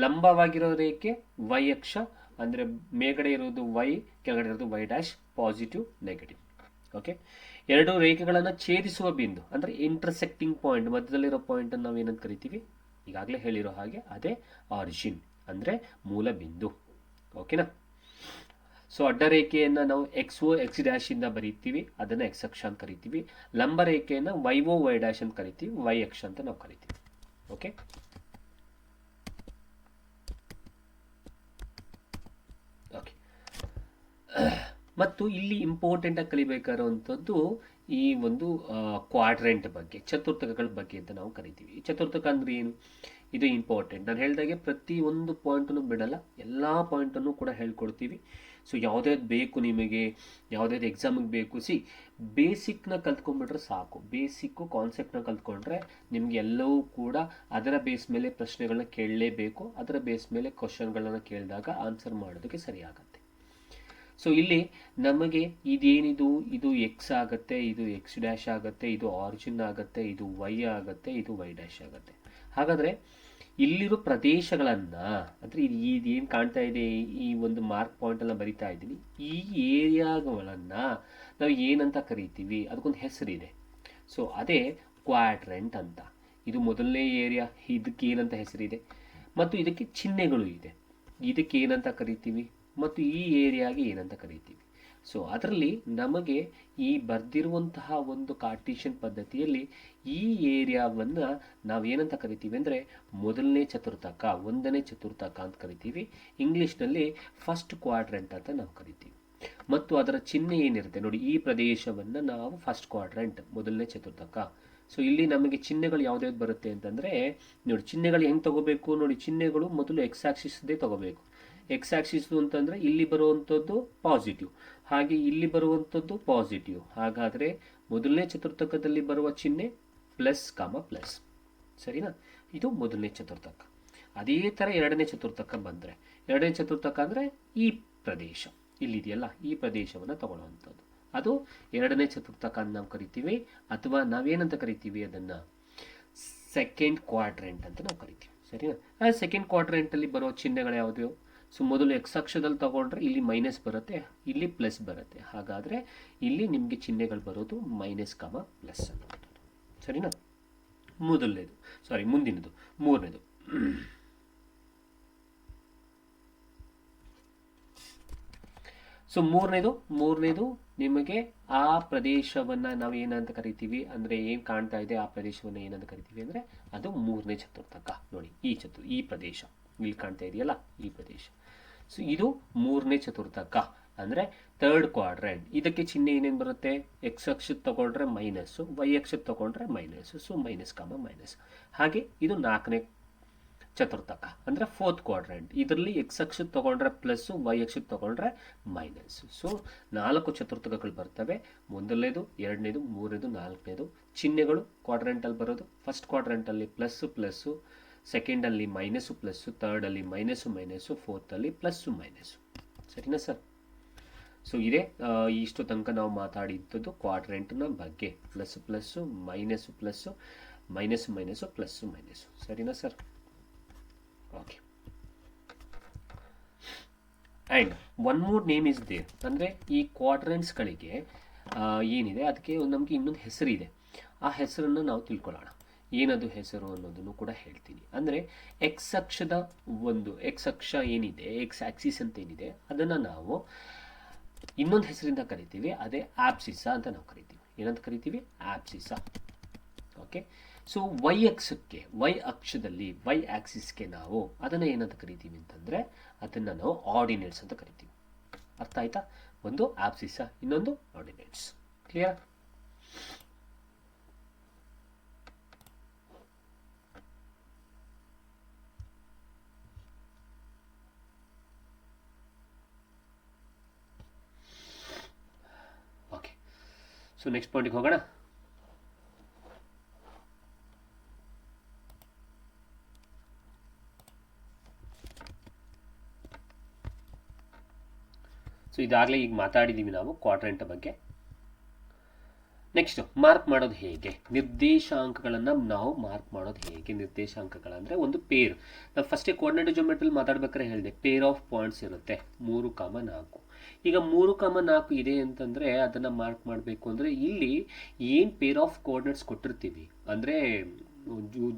ಲಂಬವಾಗಿರೋ ರೇಖೆ ವೈ ಅಕ್ಷ ಅಂದ್ರೆ ಮೇಲ್ಗಡೆ ಇರೋದು ವೈ, ಕೆಳಗಡೆ ಇರೋದು y dash, positive negative. Okay, ಎರಡು ರೇಖೆಗಳನ್ನು ಛೇದಿಸುವ ಬಿಂದು ಅಂದ್ರೆ ಇಂಟರ್ಸೆಕ್ಟಿಂಗ್ ಪಾಯಿಂಟ್, ಮಧ್ಯದಲ್ಲಿರೋ ಪಾಯಿಂಟ್ ಅನ್ನು ನಾವು ಏನಂತ ಕರಿತೀವಿ, ಈಗಾಗಲೇ ಹೇಳಿರೋ ಹಾಗೆ ಅದೇ ಆರಿಜಿನ್ ಅಂದ್ರೆ ಮೂಲ ಬಿಂದು. ಓಕೆನಾ? ಸೊ ಅಡ್ಡ ರೇಖೆಯನ್ನ ನಾವು ಎಕ್ಸ್ ಡ್ಯಾಶ್ ಇಂದ ಬರೀತೀವಿ, ಅದನ್ನ ಎಕ್ಸ್ ಅಕ್ಷ ಅಂತ ಕರಿತೀವಿ. ಲಂಬ ರೇಖೆಯನ್ನ ವೈ ಡ್ಯಾಶ್ ಅಂತ ಕರಿತೀವಿ, ವೈ ಅಕ್ಷ ಅಂತ ನಾವು ಕರಿತೀವಿ. ಓಕೆ, ಮತ್ತು ಇಲ್ಲಿ ಇಂಪಾರ್ಟೆಂಟ್ ಆಗಿ ಕಲಿಬೇಕಾಗಿರುವಂಥದ್ದು ಈ ಒಂದು ಕ್ವಾಡ್ರೆಂಟ್ ಬಗ್ಗೆ, ಚತುರ್ಥಕಗಳ ಬಗ್ಗೆ ಅಂತ ನಾವು ಕರಿತೀವಿ. ಈ ಚತುರ್ಥಕ ಅಂದ್ರೆ ಏನು, ಇದು ಇಂಪಾರ್ಟೆಂಟ್. ನಾನು ಹೇಳಿದಾಗೆ ಪ್ರತಿ ಒಂದು ಪಾಯಿಂಟನ್ನು ಬಿಡಲ್ಲ, ಎಲ್ಲ ಪಾಯಿಂಟನ್ನು ಕೂಡ ಹೇಳ್ಕೊಡ್ತೀವಿ. ಸೊ ಯಾವುದ್ಯಾವ್ದು ಬೇಕು ನಿಮಗೆ, ಯಾವುದ್ಯಾವ್ದು ಎಕ್ಸಾಮಿಗೆ ಬೇಕು, ಬೇಸಿಕ್ನ ಕಲ್ತ್ಕೊಂಡ್ಬಿಟ್ರೆ ಸಾಕು. ಬೇಸಿಕ್ಕು ಕಾನ್ಸೆಪ್ಟ್ನ ಕಲ್ತ್ಕೊಂಡ್ರೆ ನಿಮ್ಗೆ ಎಲ್ಲವೂ ಕೂಡ ಅದರ ಬೇಸ್ ಮೇಲೆ ಪ್ರಶ್ನೆಗಳನ್ನ ಕೇಳಲೇಬೇಕು. ಅದರ ಬೇಸ್ ಮೇಲೆ ಕ್ವಶನ್ಗಳನ್ನ ಕೇಳಿದಾಗ ಆನ್ಸರ್ ಮಾಡೋದಕ್ಕೆ ಸರಿ ಆಗುತ್ತೆ. ಸೊ ಇಲ್ಲಿ ನಮಗೆ ಇದೇನಿದು, ಇದು ಎಕ್ಸ್ ಆಗುತ್ತೆ, ಇದು ಎಕ್ಸ್ ಡ್ಯಾಶ್ ಆಗುತ್ತೆ, ಇದು ಆರಿಜಿನ್ ಆಗುತ್ತೆ, ಇದು ವೈ ಆಗುತ್ತೆ, ಇದು ವೈ ಡ್ಯಾಶ್ ಆಗುತ್ತೆ. ಹಾಗಾದ್ರೆ ಇಲ್ಲಿರೋ ಪ್ರದೇಶಗಳನ್ನ ಅಂದ್ರೆ ಇದೇನು ಕಾಣ್ತಾ ಇದೆ, ಈ ಒಂದು ಮಾರ್ಕ್ ಪಾಯಿಂಟ್ ಅನ್ನ ಬರಿತಾ ಇದ್ದೀನಿ, ಈ ಏರಿಯಾಗಳನ್ನ ನಾವು ಏನಂತ ಕರಿತೀವಿ, ಅದಕ್ಕೊಂದು ಹೆಸರಿದೆ. ಸೊ ಅದೇ ಕ್ವಾಡ್ರೆಂಟ್ ಅಂತ. ಇದು ಮೊದಲನೇ ಏರಿಯಾ, ಇದಕ್ಕೆ ಏನಂತ ಹೆಸರಿದೆ ಮತ್ತು ಇದಕ್ಕೆ ಚಿಹ್ನೆಗಳು ಇದೆ. ಇದಕ್ಕೆ ಏನಂತ ಕರಿತೀವಿ ಮತ್ತು ಈ ಏರಿಯಾಗೆ ಏನಂತ ಕರಿತೀವಿ. ಸೊ ಅದರಲ್ಲಿ ನಮಗೆ ಈ ಬರ್ದಿರುವಂತಹ ಒಂದು ಕಾರ್ಟೀಷಿಯನ್ ಪದ್ಧತಿಯಲ್ಲಿ ಈ ಏರಿಯಾವನ್ನ ನಾವೇನಂತ ಕರಿತೀವಿ ಅಂದ್ರೆ ಮೊದಲನೇ ಚತುರ್ಥಕ, ಒಂದನೇ ಚತುರ್ಥಕ ಅಂತ ಕರಿತೀವಿ. ಇಂಗ್ಲಿಷ್ನಲ್ಲಿ ಫಸ್ಟ್ ಕ್ವಾಡ್ರೆಂಟ್ ಅಂತ ನಾವು ಕರಿತೀವಿ. ಮತ್ತು ಅದರ ಚಿಹ್ನೆ ಏನಿರುತ್ತೆ ನೋಡಿ, ಈ ಪ್ರದೇಶವನ್ನ ನಾವು ಫಸ್ಟ್ ಕ್ವಾಡ್ರೆಂಟ್, ಮೊದಲನೇ ಚತುರ್ಥಕ. ಸೊ ಇಲ್ಲಿ ನಮಗೆ ಚಿಹ್ನೆಗಳು ಯಾವ್ದಾವ್ದು ಬರುತ್ತೆ ಅಂತಂದ್ರೆ ನೋಡಿ, ಚಿಹ್ನೆಗಳು ಹೆಂಗ್ ತಗೋಬೇಕು ನೋಡಿ, ಚಿಹ್ನೆಗಳು ಮೊದಲು ಎಕ್ಸ್ ಆಕ್ಸಿಸ್ದೇ ತಗೋಬೇಕು. ಎಕ್ಸ್ ಆಕ್ಸಿಸ್ ಅಂತಂದ್ರೆ ಇಲ್ಲಿ ಬರುವಂಥದ್ದು ಪಾಸಿಟಿವ್, ಹಾಗೆ ಇಲ್ಲಿ ಬರುವಂಥದ್ದು ಪಾಸಿಟಿವ್. ಹಾಗಾದ್ರೆ ಮೊದಲನೇ ಚತುರ್ಥಕದಲ್ಲಿ ಬರುವ ಚಿಹ್ನೆ ಪ್ಲಸ್ ಕಾಮ ಪ್ಲಸ್. ಸರಿನಾ? ಇದು ಮೊದಲನೇ ಚತುರ್ಥಕ. ಅದೇ ತರ ಎರಡನೇ ಚತುರ್ಥಕ ಬಂದ್ರೆ, ಎರಡನೇ ಚತುರ್ಥಕ ಅಂದ್ರೆ ಈ ಪ್ರದೇಶ ಇಲ್ಲಿದೆಯಲ್ಲ, ಈ ಪ್ರದೇಶವನ್ನ ತಗೊಳ್ಳುವಂಥದ್ದು, ಅದು ಎರಡನೇ ಚತುರ್ಥಕ ಅಂತ ನಾವು ಕರಿತೀವಿ. ಅಥವಾ ನಾವೇನಂತ ಕರಿತೀವಿ, ಅದನ್ನ ಸೆಕೆಂಡ್ ಕ್ವಾಡ್ರೆಂಟ್ ಅಂತ ನಾವು ಕರಿತೀವಿ. ಸರಿನಾ? ಆ ಸೆಕೆಂಡ್ ಕ್ವಾಡ್ರೆಂಟ್ ಅಲ್ಲಿ ಬರೋ ಚಿಹ್ನೆಗಳು ಯಾವ್ದು? ಸೊ ಮೊದಲು ಎಕ್ಸ್ ಅಕ್ಷದಲ್ಲಿ ತಗೊಂಡ್ರೆ ಇಲ್ಲಿ ಮೈನಸ್ ಬರುತ್ತೆ, ಇಲ್ಲಿ ಪ್ಲಸ್ ಬರುತ್ತೆ. ಹಾಗಾದ್ರೆ ಇಲ್ಲಿ ನಿಮ್ಗೆ ಚಿಹ್ನೆಗಳು ಬರೋದು ಮೈನಸ್ ಕಾಮ ಪ್ಲಸ್ ಅನ್ನೋದು. ಸರಿನಾ? ಮುಂದಿನದು ಮೂರನೇದು. ಸೊ ಮೂರನೇದು ನಿಮಗೆ ಆ ಪ್ರದೇಶವನ್ನ ನಾವು ಏನಂತ ಕರಿತೀವಿ ಅಂದ್ರೆ, ಏನ್ ಕಾಣ್ತಾ ಇದೆ ಆ ಪ್ರದೇಶವನ್ನ ಏನಂತ ಕರಿತೀವಿ ಅಂದ್ರೆ ಅದು ಮೂರನೇ ಚತುರ್ಥಕ. ನೋಡಿ ಈ ಪ್ರದೇಶ ಇಲ್ಲಿ ಕಾಣ್ತಾ ಇದೆಯಲ್ಲ, ಈ ಪ್ರದೇಶ. ಸೊ ಇದು ಮೂರನೇ ಚತುರ್ಥಕ. ಅಂದರೆ ಥರ್ಡ್ ಕ್ವಾಡ್ರೆಂಟ್. ಇದಕ್ಕೆ ಚಿಹ್ನೆ ಏನೇನು ಬರುತ್ತೆ? ಎಕ್ಸ್ ಅಕ್ಷದ ತಗೊಂಡ್ರೆ ಮೈನಸ್ಸು, ವೈ ಅಕ್ಷದ ತಗೊಂಡ್ರೆ minus, so minus comma minus. ಹಾಗೆ ಇದು 4ನೇ ಚತುರ್ಥಕ ಅಂದರೆ ಫೋರ್ತ್ ಕ್ವಾಡ್ರೆಂಟ್. ಇದರಲ್ಲಿ ಎಕ್ಸ್ ಅಕ್ಷದ ತಗೊಂಡ್ರೆ ಪ್ಲಸ್ಸು, ವೈ ಅಕ್ಷದ ತಗೊಂಡ್ರೆ ಮೈನಸ್. ಸೊ 4 ಚತುರ್ಥಕಗಳು ಬರ್ತವೆ. ಮೊದಲನೇದು, ಎರಡನೇದು, ಮೂರನೇದು, ನಾಲ್ಕನೇದು. ಚಿಹ್ನೆಗಳು ಕ್ವಾಡ್ರೆಂಟಲ್ಲಿ ಬರೋದು, ಫಸ್ಟ್ ಕ್ವಾಡ್ರೆಂಟಲ್ಲಿ ಪ್ಲಸ್ಸು ಪ್ಲಸ್ಸು, ಸೆಕೆಂಡಲ್ಲಿ ಮೈನಸ್ಸು ಪ್ಲಸ್ಸು, ಥರ್ಡಲ್ಲಿ ಮೈನಸ್ಸು ಮೈನಸ್ಸು, ಫೋರ್ತಲ್ಲಿ ಪ್ಲಸ್ಸು ಮೈನಸ್ಸು. ಸರಿನಾ ಸರ್? ಸೊ ಇದೇ ಇಷ್ಟು ತನಕ ನಾವು ಮಾತಾಡಿದ್ದದ್ದು ಕ್ವಾಡ್ರೆಂಟ್ನ ಬಗ್ಗೆ. Plus plus, minus plus, minus minus, plus minus. ಸರಿನಾ sir? Okay. And one more name is there. ಅಂದರೆ ಈ ಕ್ವಾಡ್ರೆಂಟ್ಸ್ಗಳಿಗೆ ಏನಿದೆ ಅದಕ್ಕೆ ನಮಗೆ ಇನ್ನೊಂದು ಹೆಸರಿದೆ. ಆ ಹೆಸರನ್ನು ನಾವು ತಿಳ್ಕೊಳ್ಳೋಣ. ಏನದು ಹೆಸರು ಅನ್ನೋದನ್ನು ಕೂಡ ಹೇಳ್ತೀನಿ. ಅಂದರೆ ಎಕ್ಸ್ ಅಕ್ಷದ ಎಕ್ಸ್ ಅಕ್ಷ ಏನಿದೆ, ಎಕ್ಸ್ ಆಕ್ಸಿಸ್ ಅಂತ ಏನಿದೆ, ಅದನ್ನು ನಾವು ಇನ್ನೊಂದು ಹೆಸರಿಂದ ಕರಿತೀವಿ. ಅದೇ ಆಬ್ಸಿಸಾ ಅಂತ ನಾವು ಕರಿತೀವಿ. ಏನಂತ ಕರಿತೀವಿ? ಆಬ್ಸಿಸಾ. ಓಕೆ. ಸೊ ವೈ ಅಕ್ಷದಲ್ಲಿ ವೈ ಆಕ್ಸಿಸ್ಗೆ ನಾವು ಅದನ್ನು ಏನಂತ ಕರಿತೀವಿ ಅಂತಂದರೆ ಅದನ್ನು ನಾವು ಆರ್ಡಿನೇಟ್ಸ್ ಅಂತ ಕರಿತೀವಿ. ಅರ್ಥ ಆಯ್ತಾ? ಒಂದು ಆಬ್ಸಿಸಾ, ಇನ್ನೊಂದು ಆರ್ಡಿನೇಟ್ಸ್. ಕ್ಲಿಯರ್? ಓಕೆ. ಸೊ ನೆಕ್ಸ್ಟ್ ಪಾಯಿಂಟ್ಗೆ ಹೋಗೋಣ. ಸೊ ಇದಾಗಲೇ ಈಗ ಮಾತಾಡಿದ್ದೀವಿ ನಾವು ಕ್ವಾಡ್ರೆಂಟ್ ಬಗ್ಗೆ. ನೆಕ್ಸ್ಟ್ ಮಾರ್ಕ್ ಮಾಡೋದು ಹೇಗೆ? ನಿರ್ದೇಶಾಂಕಗಳನ್ನು ನಾವು ಮಾರ್ಕ್ ಮಾಡೋದು ಹೇಗೆ? ನಿರ್ದೇಶಾಂಕಗಳಂದರೆ ಒಂದು ಪೇರ್. ನಾವು ಫಸ್ಟೇ ಕೋಆರ್ಡಿನೇಟ್ ಜಿಯೋಮೆಟ್ರಿಯಲ್ಲಿ ಮಾತಾಡ್ಬೇಕಾದ್ರೆ ಹೇಳಿದೆ ಪೇರ್ ಆಫ್ ಪಾಯಿಂಟ್ಸ್ ಇರುತ್ತೆ 3,4. ಈಗ 3,4 ಇದೆ ಅಂತಂದರೆ ಅದನ್ನು ಮಾರ್ಕ್ ಮಾಡಬೇಕು ಅಂದರೆ ಇಲ್ಲಿ ಏನು ಪೇರ್ ಆಫ್ ಕೋಆರ್ಡಿನೇಟ್ಸ್ ಕೊಟ್ಟಿರ್ತೀವಿ, ಅಂದರೆ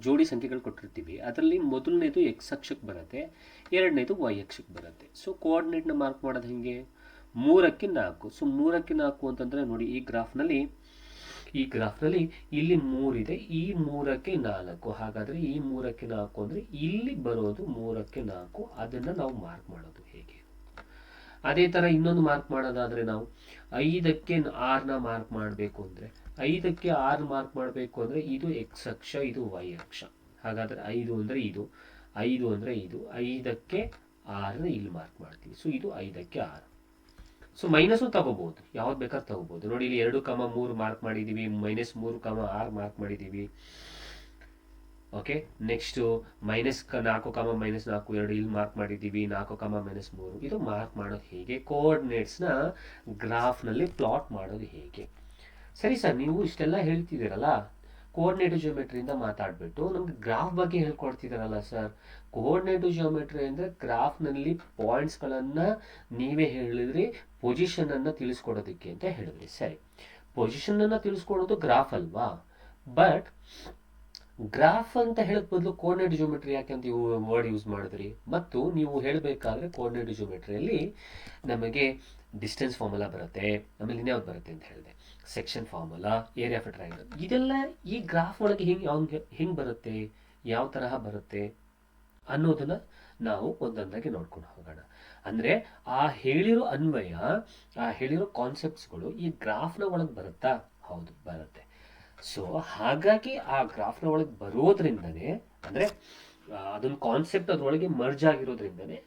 ಜೋಡಿ ಸಂಖ್ಯೆಗಳು ಕೊಟ್ಟಿರ್ತೀವಿ, ಅದರಲ್ಲಿ ಮೊದಲನೇದು ಎಕ್ಸ್ ಅಕ್ಷಕ್ಕೆ ಬರುತ್ತೆ, ಎರಡನೇದು ವೈ ಅಕ್ಷಕ್ಕೆ ಬರುತ್ತೆ. ಸೊ ಕೋಆರ್ಡಿನೇಟ್ನ ಮಾರ್ಕ್ ಮಾಡೋದು ಹೇಗೆ? 3ಕ್ಕೆ 4. ಸೊ 3ಕ್ಕೆ 4 ಅಂತಂದರೆ ನೋಡಿ, ಈ ಗ್ರಾಫ್ನಲ್ಲಿ ಇಲ್ಲಿ 3 ಇದೆ, ಈ 3ಕ್ಕೆ 4. ಹಾಗಾದರೆ ಈ 3ಕ್ಕೆ 4 ಅಂದರೆ ಇಲ್ಲಿ ಬರೋದು 3ಕ್ಕೆ 4. ಅದನ್ನು ನಾವು ಮಾರ್ಕ್ ಮಾಡೋದು ಹೇಗೆ? ಅದೇ ಥರ ಇನ್ನೊಂದು ಮಾರ್ಕ್ ಮಾಡೋದಾದರೆ ನಾವು 5ಕ್ಕೆ 6ನ ಮಾರ್ಕ್ ಮಾಡಬೇಕು ಅಂದರೆ 5ಕ್ಕೆ 6 ಮಾರ್ಕ್ ಮಾಡಬೇಕು ಅಂದರೆ ಇದು ಎಕ್ಸ್ ಅಕ್ಷ, ಇದು ವೈ ಅಕ್ಷ. ಹಾಗಾದರೆ 5 ಅಂದರೆ ಇದು, 5 ಅಂದರೆ ಇದು, 5ಕ್ಕೆ 6ನ ಇಲ್ಲಿ ಮಾರ್ಕ್ ಮಾಡ್ತೀವಿ. ಸೊ ಇದು 5ಕ್ಕೆ 6. ಸೊ ಮೈನಸ್ಸು ತಗೋಬಹುದು, ಯಾವ್ದು ಬೇಕಾದ್ರೂ ತಗೋಬಹುದು. ನೋಡಿ ಇಲ್ಲಿ 2,3 ಮಾರ್ಕ್ ಮಾಡಿದ್ದೀವಿ, -3,6 ಮಾರ್ಕ್ ಮಾಡಿದ್ದೀವಿ. ಓಕೆ. ನೆಕ್ಸ್ಟು -4, -4 ಇಲ್ಲಿ ಮಾರ್ಕ್ ಮಾಡಿದ್ದೀವಿ, 4, -3. ಇದು ಮಾರ್ಕ್ ಮಾಡೋದು ಹೇಗೆ? ಕೋಆರ್ಡಿನೇಟ್ಸ್ನ ಗ್ರಾಫ್ನಲ್ಲಿ ಪ್ಲಾಟ್ ಮಾಡೋದು ಹೇಗೆ? ಸರಿ ಸರ್, ನೀವು ಇಷ್ಟೆಲ್ಲ ಹೇಳ್ತಿದ್ದೀರಲ್ಲ, ಕೋಆರ್ಡಿನೇಟಿವ್ ಜಿಯೋಮೆಟ್ರಿಯಿಂದ ಮಾತಾಡ್ಬಿಟ್ಟು ನಮ್ಗೆ ಗ್ರಾಫ್ ಬಗ್ಗೆ ಹೇಳ್ಕೊಡ್ತಿದ್ದಾರಲ್ಲ ಸರ್. ಕೋಆರ್ಡಿನೇಟಿವ್ ಜಿಯೋಮೆಟ್ರಿ ಅಂದರೆ ಗ್ರಾಫ್ನಲ್ಲಿ ಪಾಯಿಂಟ್ಸ್ಗಳನ್ನು ನೀವೇ ಹೇಳಿದ್ರಿ, ಪೊಸಿಷನನ್ನು ತಿಳಿಸ್ಕೊಡೋದಕ್ಕೆ ಅಂತ ಹೇಳಿದ್ರಿ. ಸರಿ, ಪೊಸಿಷನನ್ನು ತಿಳಿಸ್ಕೊಡೋದು ಗ್ರಾಫ್ ಅಲ್ವಾ? ಬಟ್ ಗ್ರಾಫ್ ಅಂತ ಹೇಳೋದ್ ಬದಲು ಕೋಆರ್ಡಿನೇಟಿವ್ ಜಿಯೋಮೆಟ್ರಿ ಯಾಕೆ ಅಂತ ವರ್ಡ್ ಯೂಸ್ ಮಾಡಿದ್ರಿ? ಮತ್ತು ನೀವು ಹೇಳಬೇಕಾದ್ರೆ ಕೋಆರ್ಡಿನೇಟಿವ್ ಜಿಯೋಮೆಟ್ರಿಯಲ್ಲಿ ನಮಗೆ ಡಿಸ್ಟೆನ್ಸ್ ಫಾರ್ಮುಲಾ ಬರುತ್ತೆ, ಆಮೇಲೆ ಇನ್ಯಾವ್ದು ಬರುತ್ತೆ ಅಂತ ಹೇಳಿದೆ, section formula, area of triangle. ಇದೆಲ್ಲ ಈ ಗ್ರಾಫ್ ಒಳಗೆ ಹೆಂಗೆ ಬರುತ್ತೆ, ಯಾವ ತರಹ ಬರುತ್ತೆ ಅನ್ನೋದನ್ನ ನಾವು ಒಂದೊಂದಾಗಿ ನೋಡ್ಕೊಂಡು ಹೋಗೋಣ. ಅಂದರೆ ಆ ಹೇಳಿರೋ ಅನ್ವಯ, ಆ ಹೇಳಿರೋ ಕಾನ್ಸೆಪ್ಟ್ಸ್ಗಳು ಈ ಗ್ರಾಫ್ನ ಒಳಗೆ ಬರುತ್ತಾ? ಹೌದು, ಬರುತ್ತೆ. ಸೊ ಹಾಗಾಗಿ ಆ ಗ್ರಾಫ್ನ ಒಳಗೆ ಬರೋದ್ರಿಂದನೇ, ಅಂದರೆ ಅದೊಂದು ಕಾನ್ಸೆಪ್ಟ್ ಅದರೊಳಗೆ ಮರ್ಜ್ ಆಗಿರೋದ್ರಿಂದನೇ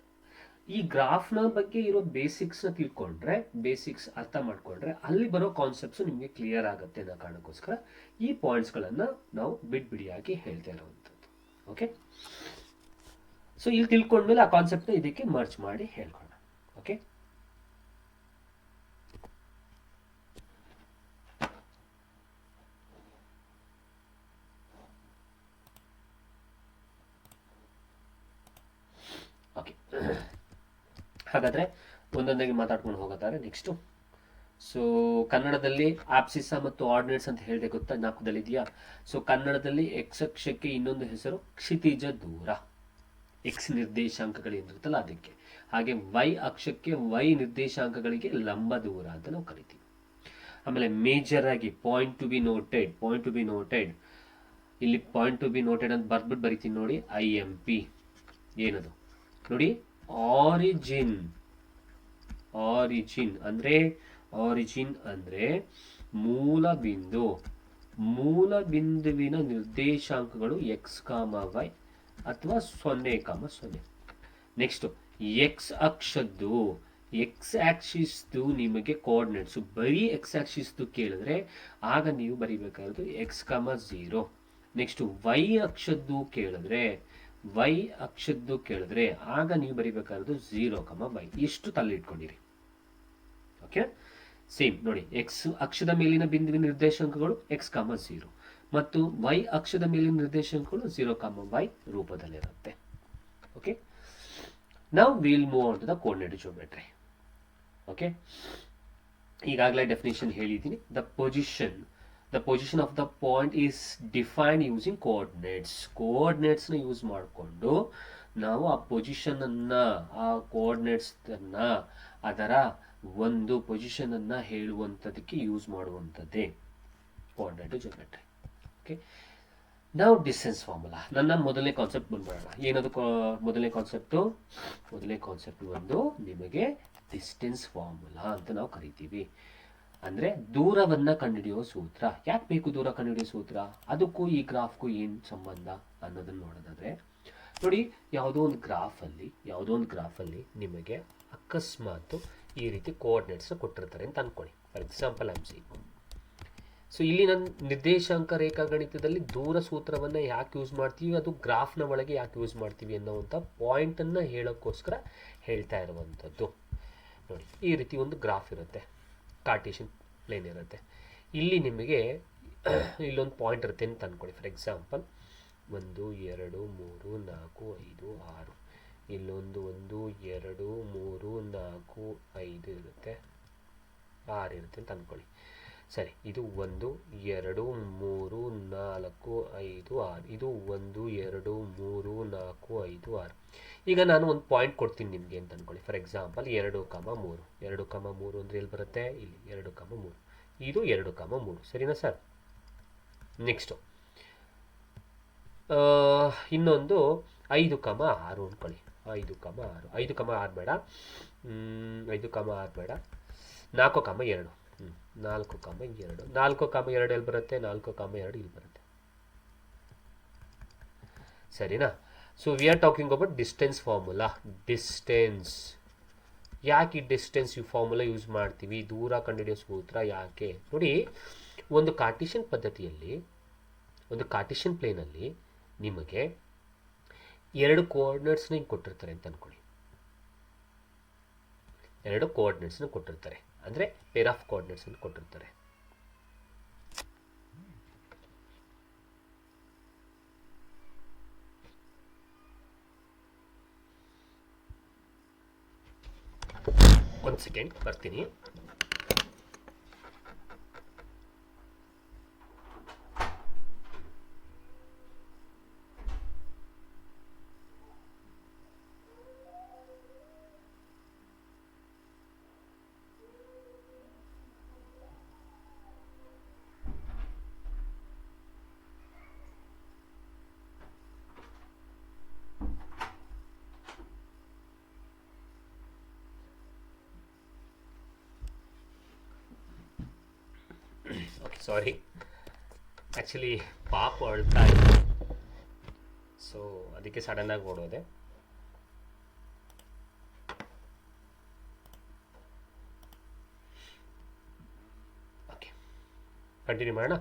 ಈ ಗ್ರಾಫ್ನ ಬಗ್ಗೆ ಇರೋ ಬೇಸಿಕ್ಸ್ನ ತಿಳ್ಕೊಂಡ್ರೆ, ಬೇಸಿಕ್ಸ್ ಅರ್ಥ ಮಾಡ್ಕೊಂಡ್ರೆ ಅಲ್ಲಿ ಬರೋ ಕಾನ್ಸೆಪ್ಟ್ಸು ನಿಮಗೆ ಕ್ಲಿಯರ್ ಆಗುತ್ತೆ ಅನ್ನೋ ಕಾರಣಕ್ಕೋಸ್ಕರ ಈ ಪಾಯಿಂಟ್ಸ್ಗಳನ್ನು ನಾವು ಬಿಡಿಯಾಗಿ ಹೇಳ್ತಾ ಇರೋವಂಥದ್ದು. ಓಕೆ. ಸೊ ಇಲ್ಲಿ ತಿಳ್ಕೊಂಡ್ಮೇಲೆ ಆ ಕಾನ್ಸೆಪ್ಟ್ನ ಇದಕ್ಕೆ ಮರ್ಜ್ ಮಾಡಿ ಹೇಳ್ಕೊಳ್ಳೋಣ. ಓಕೆ. ಓಕೆ, ಹಾಗಾದರೆ ಒಂದೊಂದಾಗಿ ಮಾತಾಡ್ಕೊಂಡು ಹೋಗೋದಾದ್ರೆ ನೆಕ್ಸ್ಟು, ಸೊ ಕನ್ನಡದಲ್ಲಿ ಆಪ್ಸಿಸ ಮತ್ತು ಆರ್ಡಿನೇಟ್ಸ್ ಅಂತ ಹೇಳಿದೆ, ಗೊತ್ತಾ? 4ದಲ್ಲಿ ಇದೆಯಾ? ಸೊ ಕನ್ನಡದಲ್ಲಿ ಎಕ್ಸ್ ಅಕ್ಷಕ್ಕೆ ಇನ್ನೊಂದು ಹೆಸರು ಕ್ಷಿತಿಜ ದೂರ, ಎಕ್ಸ್ ನಿರ್ದೇಶಾಂಕಗಳೇನಿರುತ್ತಲ್ಲ ಅದಕ್ಕೆ. ಹಾಗೆ ವೈ ಅಕ್ಷಕ್ಕೆ ವೈ ನಿರ್ದೇಶಾಂಕಗಳಿಗೆ ಲಂಬ ದೂರ ಅಂತ ನಾವು ಕರಿತೀವಿ. ಆಮೇಲೆ ಮೇಜರ್ ಆಗಿ ಪಾಯಿಂಟ್ ಟು ಬಿ ನೋಟೆಡ್, ಇಲ್ಲಿ ಪಾಯಿಂಟ್ ಟು ಬಿ ನೋಟೆಡ್ ಅಂತ ಬರ್ಬಿಟ್ಟು ಬರಿತೀನಿ ನೋಡಿ, IMP. ಏನದು ನೋಡಿ? ಆರಿಜಿನ್ ಅಂದ್ರೆ ಮೂಲ ಬಿಂದುವಿನ ನಿರ್ದೇಶಾಂಕಗಳು ಎಕ್ಸ್ ಕಾಮ ವೈ ಅಥವಾ 0,0. ನೆಕ್ಸ್ಟ್ ಎಕ್ಸ್ ಅಕ್ಷದ್ದು ಎಕ್ಸ್ ಆಕ್ಸಿಸ್ದು ನಿಮಗೆ ಕೋಆರ್ಡಿನೇಟ್ಸ್ ಬರೀ ಎಕ್ಸ್ ಆಕ್ಸಿಸ್ದು ಕೇಳಿದ್ರೆ ಆಗ ನೀವು ಬರಿಬೇಕಾದ್ರು ಎಕ್ಸ್ ಕಾಮ 0. ನೆಕ್ಸ್ಟ್ ವೈ ಅಕ್ಷದ್ದು ಕೇಳಿದ್ರೆ ಆಗ ನೀವು ಬರಿಬೇಕಾದ್ರು 0, ವೈ. ಇಷ್ಟು ತಲೆ ಇಟ್ಕೊಂಡಿರಿ. ಓಕೆ, ಸೇಮ್ ನೋಡಿ, ಎಕ್ಸ್ ಅಕ್ಷದ ಮೇಲಿನ ಬಿಂದುವಿನ ನಿರ್ದೇಶಾಂಕಗಳು ಎಕ್ಸ್ ಕಾಮ 0 ಮತ್ತು ವೈ ಅಕ್ಷದ ಮೇಲಿನ ನಿರ್ದೇಶಾಂಕಗಳು 0, ವೈ ರೂಪದಲ್ಲಿರುತ್ತೆ. ಓಕೆ, ನಾವು will move on to the coordinate geometry. Okay, ಈಗಾಗಲೇ ಡೆಫಿನೇಷನ್ ಹೇಳಿದ್ದೀನಿ. The position of the point is defined using ಕೋಆರ್ಡಿನೇಟ್ಸ್ನ ಯೂಸ್ ಮಾಡಿಕೊಂಡು ನಾವು ಆ ಪೊಸಿಷನ್ ಅನ್ನ, ಆ ಕೋಆರ್ಡಿನೇಟ್ಸ್ ಅನ್ನ, ಅದರ ಒಂದು ಪೊಸಿಷನ್ ಅನ್ನ ಹೇಳುವಂಥದಕ್ಕೆ ಯೂಸ್ ಮಾಡುವಂಥದ್ದೇ ಕೋಆರ್ಡಿನೇಟ್ ಜಿಯೋಮೆಟ್ರಿ. ಓಕೆ, ನಾವು ಡಿಸ್ಟೆನ್ಸ್ ಫಾರ್ಮುಲಾ, ನನ್ನ ಮೊದಲನೇ ಕಾನ್ಸೆಪ್ಟ್ ಬಂದ್ಬಿಡೋಣ. ಏನದು ಮೊದಲನೇ ಕಾನ್ಸೆಪ್ಟ್ ಒಂದು ನಿಮಗೆ ಡಿಸ್ಟೆನ್ಸ್ ಫಾರ್ಮುಲಾ ಅಂತ ನಾವು ಕರಿತೀವಿ. ಅಂದ್ರೆ ದೂರವನ್ನ ಕಂಡುಹಿಡಿಯುವ ಸೂತ್ರ. ಯಾಕೆ ಬೇಕು ದೂರ ಕಂಡುಹಿಡಿಯುವ ಸೂತ್ರ? ಅದಕ್ಕೂ ಈ ಗ್ರಾಫ್ಗೂ ಏನು ಸಂಬಂಧ ಅನ್ನೋದನ್ನ ನೋಡೋದಾದ್ರೆ ನೋಡಿ, ಯಾವುದೋ ಒಂದು ಗ್ರಾಫಲ್ಲಿ ನಿಮಗೆ ಅಕಸ್ಮಾತ್ ಈ ರೀತಿ ಕೋಆರ್ಡಿನೇಟ್ಸ್ ಕೊಟ್ಟಿರ್ತಾರೆ ಅಂತ ಅನ್ಕೊಳ್ಳಿ. ಫಾರ್ ಎಕ್ಸಾಂಪಲ್ ಸೊ ಇಲ್ಲಿ ನಾನು ನಿರ್ದೇಶಾಂಕ ರೇಖಾಗಣಿತದಲ್ಲಿ ದೂರ ಸೂತ್ರವನ್ನ ಯಾಕೆ ಯೂಸ್ ಮಾಡ್ತೀವಿ, ಅದು ಗ್ರಾಫ್ನ ಒಳಗೆ ಯಾಕೆ ಯೂಸ್ ಮಾಡ್ತೀವಿ ಅನ್ನೋವಂಥ ಪಾಯಿಂಟನ್ನು ಹೇಳೋಕ್ಕೋಸ್ಕರ ಹೇಳ್ತಾ ಇರುವಂಥದ್ದು. ನೋಡಿ, ಈ ರೀತಿ ಒಂದು ಗ್ರಾಫ್ ಇರುತ್ತೆ, ಕಾರ್ಟೇಷಿಯನ್ ಪ್ಲೇನ್ ಇರುತ್ತೆ. ಇಲ್ಲಿ ನಿಮಗೆ ಇಲ್ಲೊಂದು ಪಾಯಿಂಟ್ ಇರುತ್ತೆ ಅಂತ ಅಂದ್ಕೊಳ್ಳಿ. ಫಾರ್ ಎಕ್ಸಾಂಪಲ್ 1 2 3 4 5 6, ಇಲ್ಲೊಂದು 1 2 3 4 5 ಇರುತ್ತೆ, 6 ಇರುತ್ತೆ ಅಂತ ಅಂದ್ಕೊಳ್ಳಿ. ಸರಿ, ಇದು 1 2 3 4 5 6, ಇದು 1 2 3 4 5 6. ಈಗ ನಾನು ಒಂದು ಪಾಯಿಂಟ್ ಕೊಡ್ತೀನಿ ನಿಮಗೆ ಅಂತ ಅಂದ್ಕೊಳ್ಳಿ. For example 2,3. 2,3 ಅಂದರೆ ಎಲ್ಲಿ ಬರುತ್ತೆ? ಇಲ್ಲಿ 2,3. ಇದು 2,3. ಸರಿನಾ ಸರ್? ನೆಕ್ಸ್ಟು ಇನ್ನೊಂದು 5,6 ಅಂದ್ಕೊಳ್ಳಿ. 5,6 ಬೇಡ, 5,6 ಬೇಡ, 4,2. 4,2 ಎಲ್ಲಿ ಬರುತ್ತೆ? 4,2 ಇಲ್ಲಿ ಬರುತ್ತೆ. ಸರಿನಾ? So we are talking about distance formula. Distance ಯಾಕೆ ಈ ಡಿಸ್ಟೆನ್ಸ್ ಫಾರ್ಮುಲಾ ಯೂಸ್ ಮಾಡ್ತೀವಿ? ದೂರ ಕಂಡುಹಿಡಿಯೋ ಸೂತ್ರ ಯಾಕೆ? ನೋಡಿ, ಒಂದು ಕಾರ್ಟೇಷಿಯನ್ ಪದ್ಧತಿಯಲ್ಲಿ, ಒಂದು ಕಾರ್ಟೇಷಿಯನ್ ಪ್ಲೇನಲ್ಲಿ ನಿಮಗೆ 2 ಕೋಆರ್ಡಿನೇಟ್ಸ್ನ ಹಿಂಗೆ ಕೊಟ್ಟಿರ್ತಾರೆ ಅಂತ ಅನ್ಕೊಳ್ಳಿ. 2 ಕೋಆರ್ಡಿನೇಟ್ಸ್ನ ಕೊಟ್ಟಿರ್ತಾರೆ, ಅಂದರೆ ಪೇರ್ ಆಫ್ ಕೋಆರ್ಡಿನೇಟ್ಸ್ ಅಂತ ಕೊಟ್ಟಿರ್ತಾರೆ. ಒಂದು ಸೆಕೆಂಡ್ ಬರ್ತೀನಿ. ಸಾರಿ, ಆ್ಯಕ್ಚುಲಿ ಪಾಪ ಅಳ್ತಾ ಇತ್ತು, ಸೊ ಅದಕ್ಕೆ ಸಡನ್ನಾಗಿ ಓಡೋದೆ. ಓಕೆ, ಕಂಟಿನ್ಯೂ ಮಾಡೋಣ.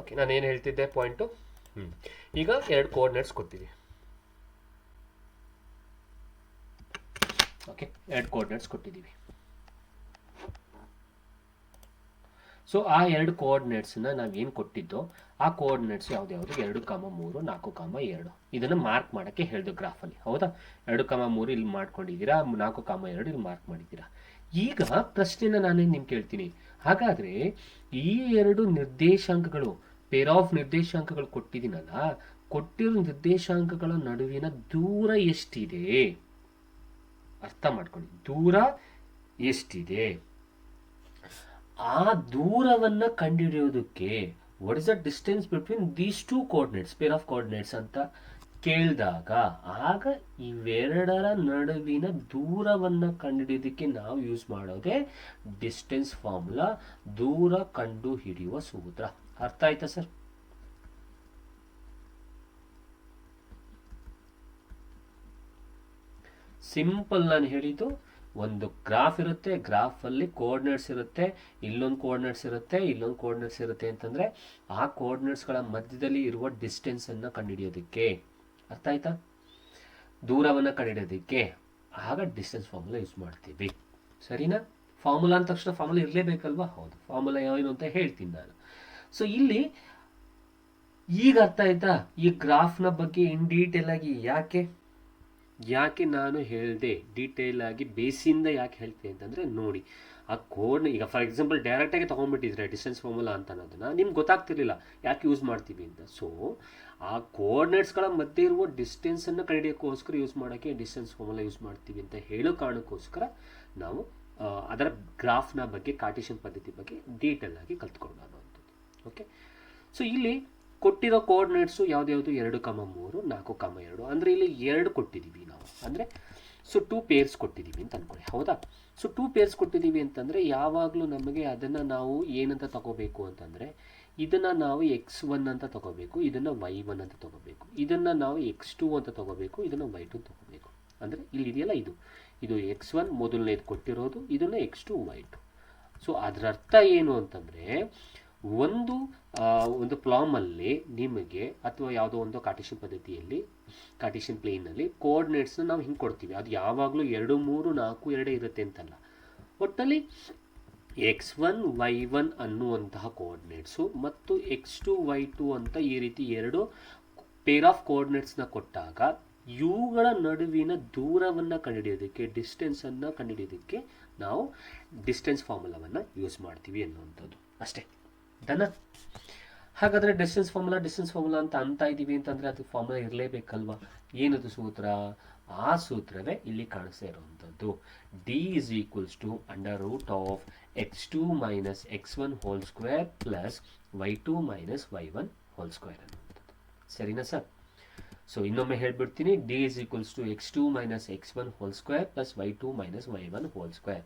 ಓಕೆ, ನಾನು ಏನು ಹೇಳ್ತಿದ್ದೆ ಪಾಯಿಂಟು? ಈಗ 2 ಕೋಆರ್ಡಿನೇಟ್ಸ್ ಕೊಡ್ತೀವಿ. ಓಕೆ, 2 ಕೋಆರ್ಡಿನೇಟ್ಸ್ ಕೊಟ್ಟಿದ್ದೀವಿ. ಸೊ ಆ 2 ಕೋಆರ್ಡಿನೇಟ್ಸ್ನ ನಾವೇನು ಕೊಟ್ಟಿದ್ದೋ ಆ ಕೋಆರ್ಡಿನೇಟ್ಸ್ ಯಾವ್ದು 2,3 4,2 ಇದನ್ನು ಮಾರ್ಕ್ ಮಾಡೋಕ್ಕೆ ಹೇಳಿದ್ದು ಗ್ರಾಫಲ್ಲಿ. ಹೌದಾ? 2,3 ಇಲ್ಲಿ ಮಾಡ್ಕೊಂಡಿದ್ದೀರಾ, 4,2 ಇಲ್ಲಿ ಮಾರ್ಕ್ ಮಾಡಿದ್ದೀರಾ. ಈಗ ಪ್ರಶ್ನೆನ ನಾನೇನು ನಿಮ್ಗೆ ಕೇಳ್ತೀನಿ, ಹಾಗಾದರೆ ಈ 2 ನಿರ್ದೇಶಾಂಕಗಳು, ಪೇರ್ ಆಫ್ ನಿರ್ದೇಶಾಂಕಗಳು ಕೊಟ್ಟಿದ್ದೀನಲ್ಲ, ಕೊಟ್ಟಿರೋ ನಿರ್ದೇಶಾಂಕಗಳ ನಡುವಿನ ದೂರ ಎಷ್ಟಿದೆ? ಅರ್ಥ ಮಾಡ್ಕೊಳ್ಳಿ, ದೂರ ಎಷ್ಟಿದೆ? ಆ ದೂರವನ್ನ ಕಂಡುಹಿಡಿಯೋದಕ್ಕೆ what is the distance between these 2 coordinates, pair of coordinates ಅಂತ ಕೇಳಿದಾಗ ಆಗ ಇವೆರಡರ ನಡುವಿನ ದೂರವನ್ನು ಕಂಡುಹಿಡಿಯೋದಕ್ಕೆ ನಾವು ಯೂಸ್ ಮಾಡೋದೇ ಡಿಸ್ಟೆನ್ಸ್ ಫಾರ್ಮುಲಾ, ದೂರ ಕಂಡು ಹಿಡಿಯುವ ಸೂತ್ರ. ಅರ್ಥ ಆಯ್ತಾ ಸರ್? ಸಿಂಪಲ್ ನಾನು ಹೇಳಿದ್ದು, ಒಂದು ಗ್ರಾಫ್ ಇರುತ್ತೆ, ಗ್ರಾಫಲ್ಲಿ ಕೋಆರ್ಡಿನೇಟ್ಸ್ ಇರುತ್ತೆ, ಇಲ್ಲೊಂದು ಕೋಆರ್ಡಿನೇಟ್ಸ್ ಇರುತ್ತೆ, ಇಲ್ಲೊಂದು ಕೋಆರ್ಡಿನೇಟ್ಸ್ ಇರುತ್ತೆ ಅಂತಂದರೆ ಆ ಕೋಆರ್ಡಿನೇಟ್ಸ್ಗಳ ಮಧ್ಯದಲ್ಲಿ ಇರುವ ಡಿಸ್ಟೆನ್ಸನ್ನು ಕಂಡುಹಿಡಿಯೋದಕ್ಕೆ, ಅರ್ಥ ಆಯ್ತಾ, ದೂರವನ್ನು ಕಂಡುಹಿಡಿಯೋದಕ್ಕೆ ಆಗ ಡಿಸ್ಟೆನ್ಸ್ ಫಾರ್ಮುಲಾ ಯೂಸ್ ಮಾಡ್ತೀವಿ. ಸರಿನಾ? ಫಾರ್ಮುಲಾ ಅಂದ ತಕ್ಷಣ ಫಾರ್ಮುಲಾ ಇರಲೇಬೇಕಲ್ವಾ? ಹೌದು, ಫಾರ್ಮುಲಾ ಏನು ಅಂತ ಹೇಳ್ತೀನಿ ನಾನು. ಸೊ ಇಲ್ಲಿ ಈಗ ಅರ್ಥ ಆಯ್ತಾ ಈ ಗ್ರಾಫ್ನ ಬಗ್ಗೆ ಇನ್ ಡೀಟೇಲ್ ಆಗಿ ಯಾಕೆ ನಾನು ಹೇಳಿದೆ, ಡೀಟೇಲ್ ಆಗಿ ಬೇಸಿಂದ ಯಾಕೆ ಹೇಳ್ತೀನಿ ಅಂತಂದರೆ, ನೋಡಿ ಆ ಕೋಡ್ನ ಈಗ ಫಾರ್ ಎಕ್ಸಾಂಪಲ್ ಡೈರೆಕ್ಟಾಗಿ ತೊಗೊಂಡ್ಬಿಟ್ಟಿದ್ರೆ ಡಿಸ್ಟೆನ್ಸ್ ಫಾರ್ಮುಲಾ ಅಂತ ಅನ್ನೋದನ್ನ ನಿಮ್ಗೆ ಗೊತ್ತಾಗ್ತಿರ್ಲಿಲ್ಲ ಯಾಕೆ ಯೂಸ್ ಮಾಡ್ತೀವಿ ಅಂತ. ಸೊ ಆ ಕೋಆರ್ಡಿನೇಟ್ಸ್ಗಳ ಮಧ್ಯೆ ಇರುವ ಡಿಸ್ಟೆನ್ಸನ್ನು ಕಂಡುಹಿಡಿಯೋಕ್ಕೋಸ್ಕರ ಯೂಸ್ ಮಾಡೋಕ್ಕೆ ಡಿಸ್ಟೆನ್ಸ್ ಫಾರ್ಮುಲಾ ಯೂಸ್ ಮಾಡ್ತೀವಿ ಅಂತ ಹೇಳೋ ಕಾರಣಕ್ಕೋಸ್ಕರ ನಾವು ಅದರ ಗ್ರಾಫ್ನ ಬಗ್ಗೆ, ಕಾರ್ಟೇಶಿಯನ್ ಪದ್ಧತಿ ಬಗ್ಗೆ ಡೀಟೇಲ್ ಆಗಿ ಕಲ್ತ್ಕೊಂಡು ಅನ್ನೋವಂಥದ್ದು. ಓಕೆ, ಸೊ ಇಲ್ಲಿ ಕೊಟ್ಟಿರೋ ಕೋಆರ್ಡಿನೇಟ್ಸು ಯಾವ್ದ್ಯಾವುದು 2, 3, 4, 2 ಅಂದರೆ ಇಲ್ಲಿ 2 ಕೊಟ್ಟಿದ್ದೀವಿ ನಾವು, ಅಂದರೆ ಸೊ 2 ಪೇರ್ಸ್ ಕೊಟ್ಟಿದ್ದೀವಿ ಅಂತ ಅಂದ್ಕೊಳ್ಳಿ. ಹೌದಾ? ಸೊ 2 ಪೇರ್ಸ್ ಕೊಟ್ಟಿದ್ದೀವಿ ಅಂತಂದರೆ ಯಾವಾಗಲೂ ನಮಗೆ ಅದನ್ನು ನಾವು ಏನಂತ ತಗೋಬೇಕು ಅಂತಂದರೆ, ಇದನ್ನು ನಾವು x1 ಅಂತ ತಗೋಬೇಕು, ಇದನ್ನು y1 ಅಂತ ತಗೋಬೇಕು, ಇದನ್ನು ನಾವು x2 ಅಂತ ತಗೋಬೇಕು, ಇದನ್ನು y2 ತಗೋಬೇಕು. ಅಂದರೆ ಇಲ್ಲಿ ಇದೆಯಲ್ಲ ಇದು x1 ಮೊದಲನೇದು ಕೊಟ್ಟಿರೋದು, ಇದನ್ನು x2 y2. ಸೊ ಅದರ ಅರ್ಥ ಏನು ಅಂತಂದರೆ, ಒಂದು ಪ್ಲಾಮಲ್ಲಿ ನಿಮಗೆ ಅಥವಾ ಯಾವುದೋ ಒಂದು ಕಾರ್ಟೇಶಿಯನ್ ಪದ್ಧತಿಯಲ್ಲಿ, ಕಾರ್ಟೇಶಿಯನ್ ಪ್ಲೇನಲ್ಲಿ ಕೋಆರ್ಡಿನೇಟ್ಸ್ನ ನಾವು ಹಿಂಗೆ ಕೊಡ್ತೀವಿ. ಅದು ಯಾವಾಗಲೂ 2, 3, 4, 2 ಇರುತ್ತೆ ಅಂತಲ್ಲ. ಒಟ್ಟಲ್ಲಿ x1 y1 ಅನ್ನುವಂತಹ ಕೋಆರ್ಡಿನೇಟ್ಸು ಮತ್ತು x2 y2 ಅಂತ ಈ ರೀತಿ 2 ಪೇರ್ ಆಫ್ ಕೋಆರ್ಡಿನೇಟ್ಸ್ನ ಕೊಟ್ಟಾಗ ಇವುಗಳ ನಡುವಿನ ದೂರವನ್ನು ಕಂಡುಹಿಡಿಯೋದಕ್ಕೆ, ಡಿಸ್ಟೆನ್ಸನ್ನು ಕಂಡುಹಿಡಿಯೋದಕ್ಕೆ ನಾವು ಡಿಸ್ಟೆನ್ಸ್ ಫಾರ್ಮುಲಾವನ್ನು ಯೂಸ್ ಮಾಡ್ತೀವಿ ಅನ್ನುವಂಥದ್ದು ಅಷ್ಟೇ. ಡನ್? ಹಾಗಾದರೆ ಡಿಸ್ಟೆನ್ಸ್ ಫಾರ್ಮುಲಾ ಅಂತ ಇದ್ದೀವಿ ಅಂತಂದರೆ ಅದು ಫಾರ್ಮುಲಾ ಇರಲೇಬೇಕಲ್ವಾ? ಏನದು ಸೂತ್ರ? ಆ ಸೂತ್ರವೇ ಇಲ್ಲಿ ಕಾಣಿಸ್ತಾ ಇರುವಂಥದ್ದು. D is equals to under root of x2 minus x1 whole square plus y2 minus y1 whole square ಅನ್ನುವಂಥದ್ದು. ಸರಿನಾ ಸರ್? ಸೊ ಇನ್ನೊಮ್ಮೆ ಹೇಳ್ಬಿಡ್ತೀನಿ, D is equals to x2 minus x1 whole square plus y2 minus y1 whole square.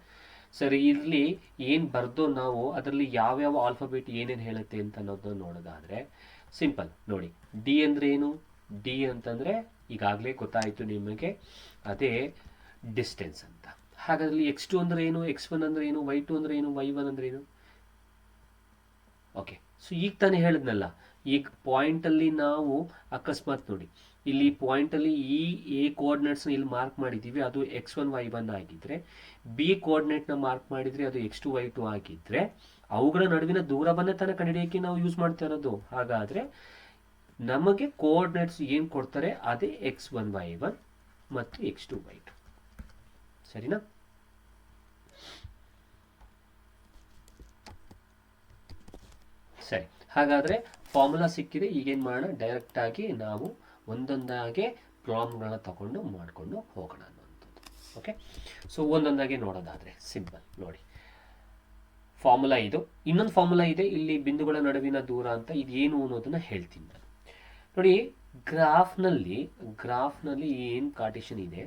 ಸರಿ, ಇಲ್ಲಿ ಏನು ಬರ್ದೋ ನಾವು ಅದರಲ್ಲಿ ಯಾವ್ಯಾವ ಆಲ್ಫಾಬೆಟ್ ಏನೇನು ಹೇಳುತ್ತೆ ಅಂತ ಅನ್ನೋದನ್ನ ನೋಡೋದಾದರೆ ಸಿಂಪಲ್ ನೋಡಿ. ಡಿ ಅಂದರೆ ಏನು? ಡಿ ಅಂತಂದರೆ ಈಗಾಗಲೇ ಗೊತ್ತಾಯಿತು ನಿಮಗೆ, ಅದೇ ಡಿಸ್ಟೆನ್ಸ್ ಅಂತ. ಹಾಗಾದ್ರೆ x2 ಅಂದರೆ ಏನು, x1 ಅಂದರೆ ಏನು, y2 ಅಂದರೆ ಏನು, y1 ಅಂದರೆ ಏನು? ಓಕೆ, ಸೊ ಈಗ ತಾನೇ ಹೇಳಿದ್ನಲ್ಲ, ಈಗ ಪಾಯಿಂಟಲ್ಲಿ ನಾವು ಅಕಸ್ಮಾತ್ ನೋಡಿ, ಇಲ್ಲಿ ಪಾಯಿಂಟಲ್ಲಿ ಈ ಎ ಕೋಆರ್ಡಿನೇಟ್ಸ್ನ ಇಲ್ಲಿ ಮಾರ್ಕ್ ಮಾಡಿದ್ದೀವಿ, ಅದು x1 y1 ಆಗಿದ್ದರೆ, ಬಿ ಕೋಆರ್ಡಿನೇಟ್ನ ಮಾರ್ಕ್ ಮಾಡಿದರೆ ಅದು x2 y2 ಆಗಿದ್ದರೆ, ಅವುಗಳ ನಡುವಿನ ದೂರವನ್ನೇ ತಾನೇ ಕಂಡುಹಿಡಿಯೋಕ್ಕೆ ನಾವು ಯೂಸ್ ಮಾಡ್ತಾ ಇರೋದು. ಹಾಗಾದರೆ ನಮಗೆ ಕೋಆರ್ಡಿನೇಟ್ಸ್ ಏನು ಕೊಡ್ತಾರೆ ಅದೇ x1 y1 ಮತ್ತು x2 y2. ಸರಿನಾ? ಸರಿ, ಹಾಗಾದರೆ ಫಾರ್ಮುಲಾ ಸಿಕ್ಕಿದೆ. ಈಗೇನು ಮಾಡೋಣ, ಡೈರೆಕ್ಟಾಗಿ ನಾವು ಒಂದೊಂದಾಗೆ ಪ್ರಾಬ್ಲಮ್ಗಳನ್ನ ತಗೊಂಡು ಮಾಡಿಕೊಂಡು ಹೋಗೋಣ ಅನ್ನುವಂಥದ್ದು. ಓಕೆ, ಸೊ ಒಂದೊಂದಾಗೆ ನೋಡೋದಾದರೆ ಸಿಂಪಲ್ ನೋಡಿ, ಫಾರ್ಮುಲಾ ಇದು. ಇನ್ನೊಂದು ಫಾರ್ಮುಲಾ ಇದೆ ಇಲ್ಲಿ, ಬಿಂದುಗಳ ನಡುವಿನ ದೂರ ಅಂತ. ಇದೇನು ಅನ್ನೋದನ್ನ ಹೇಳ್ತೀನಿ ನಾನು. ನೋಡಿ, ಗ್ರಾಫ್ನಲ್ಲಿ ಏನು ಕಾರ್ಟೇಶನ್ ಇದೆ,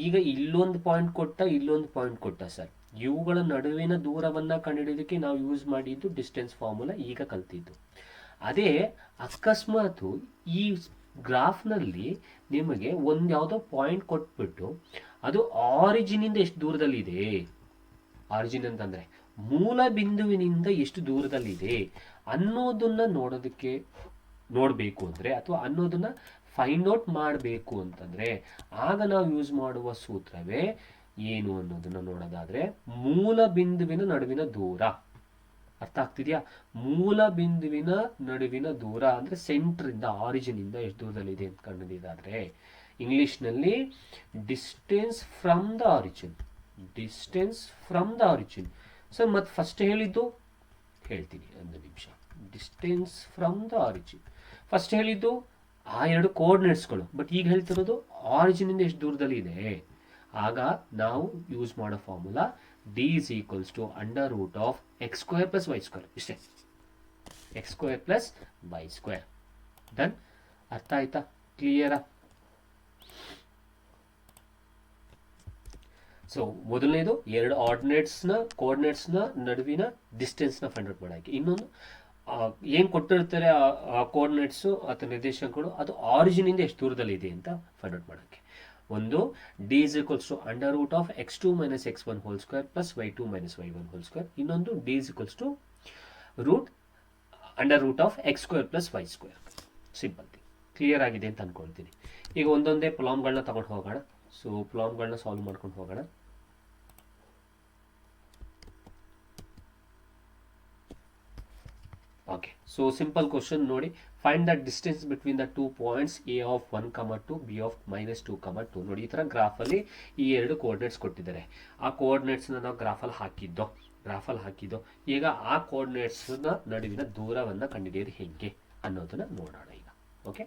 ಈಗ ಇಲ್ಲೊಂದು ಪಾಯಿಂಟ್ ಕೊಟ್ಟ, ಇಲ್ಲೊಂದು ಪಾಯಿಂಟ್ ಕೊಟ್ಟ ಸರ್, ಇವುಗಳ ನಡುವಿನ ದೂರವನ್ನು ಕಂಡುಹಿಡಿಯೋದಕ್ಕೆ ನಾವು ಯೂಸ್ ಮಾಡಿದ್ದು ಡಿಸ್ಟೆನ್ಸ್ ಫಾರ್ಮುಲಾ, ಈಗ ಕಲ್ತಿದ್ದು. ಅದೇ ಅಕಸ್ಮಾತ್ ಈ ಗ್ರಾಫ್ನಲ್ಲಿ ನಿಮಗೆ ಒಂದು ಯಾವುದೋ ಪಾಯಿಂಟ್ ಕೊಟ್ಬಿಟ್ಟು ಅದು ಆರಿಜಿನಿಂದ ಎಷ್ಟು ದೂರದಲ್ಲಿದೆ, ಆರಿಜಿನ್ ಅಂತಂದರೆ ಮೂಲ ಬಿಂದುವಿನಿಂದ ಎಷ್ಟು ದೂರದಲ್ಲಿದೆ ಅನ್ನೋದನ್ನ ನೋಡಬೇಕು ಅಂದರೆ, ಅಥವಾ ಅನ್ನೋದನ್ನ ಫೈಂಡ್ ಔಟ್ ಮಾಡಬೇಕು ಅಂತಂದರೆ, ಆಗ ನಾವು ಯೂಸ್ ಮಾಡುವ ಸೂತ್ರವೇ ಏನು ಅನ್ನೋದನ್ನ ನೋಡೋದಾದರೆ ಮೂಲ ಬಿಂದುವಿನ ನಡುವಿನ ದೂರ. ಅರ್ಥ ಆಗ್ತಿದೆಯಾ? ಮೂಲ ಬಿಂದುವಿನ ನಡುವಿನ ದೂರ ಅಂದರೆ ಸೆಂಟ್ರಿಂದ, ಆರಿಜಿನಿಂದ ಎಷ್ಟು ದೂರದಲ್ಲಿದೆ ಅಂತ ಕಂಡುಹಿಡಿಯೋದಾದರೆ ಇಂಗ್ಲೀಷ್ನಲ್ಲಿ distance from the origin. Distance from the origin sir, ಮತ್ತೆ ಫಸ್ಟ್ ಹೇಳಿದ್ದು ಹೇಳ್ತೀನಿ, ಒಂದು ನಿಮಿಷ. Distance from the origin first ಹೇಳಿದ್ದು ಆ ಎರಡು ಕೋಆರ್ಡಿನೇಟ್ಸ್ಗಳು, ಬಟ್ ಈಗ ಹೇಳ್ತಿರೋದು ಆರಿಜಿನಿಂದ ಎಷ್ಟು ದೂರದಲ್ಲಿ ಇದೆ. ಆಗ ನಾವು ಯೂಸ್ ಮಾಡೋ formula D is equals to under root of x square plus y square. ಇಷ್ಟೇ, x square plus y square. Done? ಅರ್ಥ ಆಯ್ತಾ? ಕ್ಲಿಯರಾ? ಸೊ ಮೊದಲನೇದು ಎರಡು ಕೋಆರ್ಡಿನೇಟ್ಸ್ನ ನಡುವಿನ ಡಿಸ್ಟೆನ್ಸ್ನ ಫೈಂಡ್ ಔಟ್ ಮಾಡೋಕ್ಕೆ. ಇನ್ನೊಂದು ಏನು ಕೊಟ್ಟಿರ್ತಾರೆ ಆ ಕೋಆರ್ಡಿನೇಟ್ಸು ಅಥವಾ ನಿರ್ದೇಶಾಂಕಗಳು ಅದು ಆರಿಜಿನಿಂದ ಎಷ್ಟು ದೂರದಲ್ಲಿ ಇದೆ ಅಂತ ಫೈಂಡ್ ಔಟ್ ಮಾಡೋಕ್ಕೆ. ಒಂದು D is equals to under root of x2 minus x1 whole square plus y2 minus y1 whole square. ಇನ್ನೊಂದು D is equals to under root of x square plus y square. Simple thing, clear ಆಗಿದೆ ಅಂತ ಅಂದ್ಕೊಳ್ತೀನಿ. ಈಗ ಒಂದೊಂದೇ ಪ್ರಾಬ್ಲಮ್ಗಳನ್ನ ತಗೊಂಡು ಹೋಗೋಣ. So ಪ್ರಾಬ್ಲಮ್ಗಳನ್ನ solve ಮಾಡ್ಕೊಂಡು ಹೋಗೋಣ. ಓಕೆ, ಸೊ ಸಿಂಪಲ್ ಕ್ವಶನ್ ನೋಡಿ. Find the distance between the 2 points A of 1, 2 B of -2, 2. ನೋಡಿ, ಈ ಥರ ಗ್ರಾಫಲ್ಲಿ ಈ ಎರಡು ಕೋಆರ್ಡಿನೇಟ್ಸ್ ಕೊಟ್ಟಿದ್ದಾರೆ. ಆ ಕೋಆರ್ಡಿನೇಟ್ಸ್ನ ನಾವು ಗ್ರಾಫಲ್ಲಿ ಹಾಕಿದ್ದೋ. ಈಗ ಆ ಕೋಆರ್ಡಿನೇಟ್ಸ್ನ ನಡುವಿನ ದೂರವನ್ನು ಕಂಡುಹಿಡಿಯೋದು ಹೇಗೆ ಅನ್ನೋದನ್ನ ನೋಡೋಣ ಈಗ. ಓಕೆ,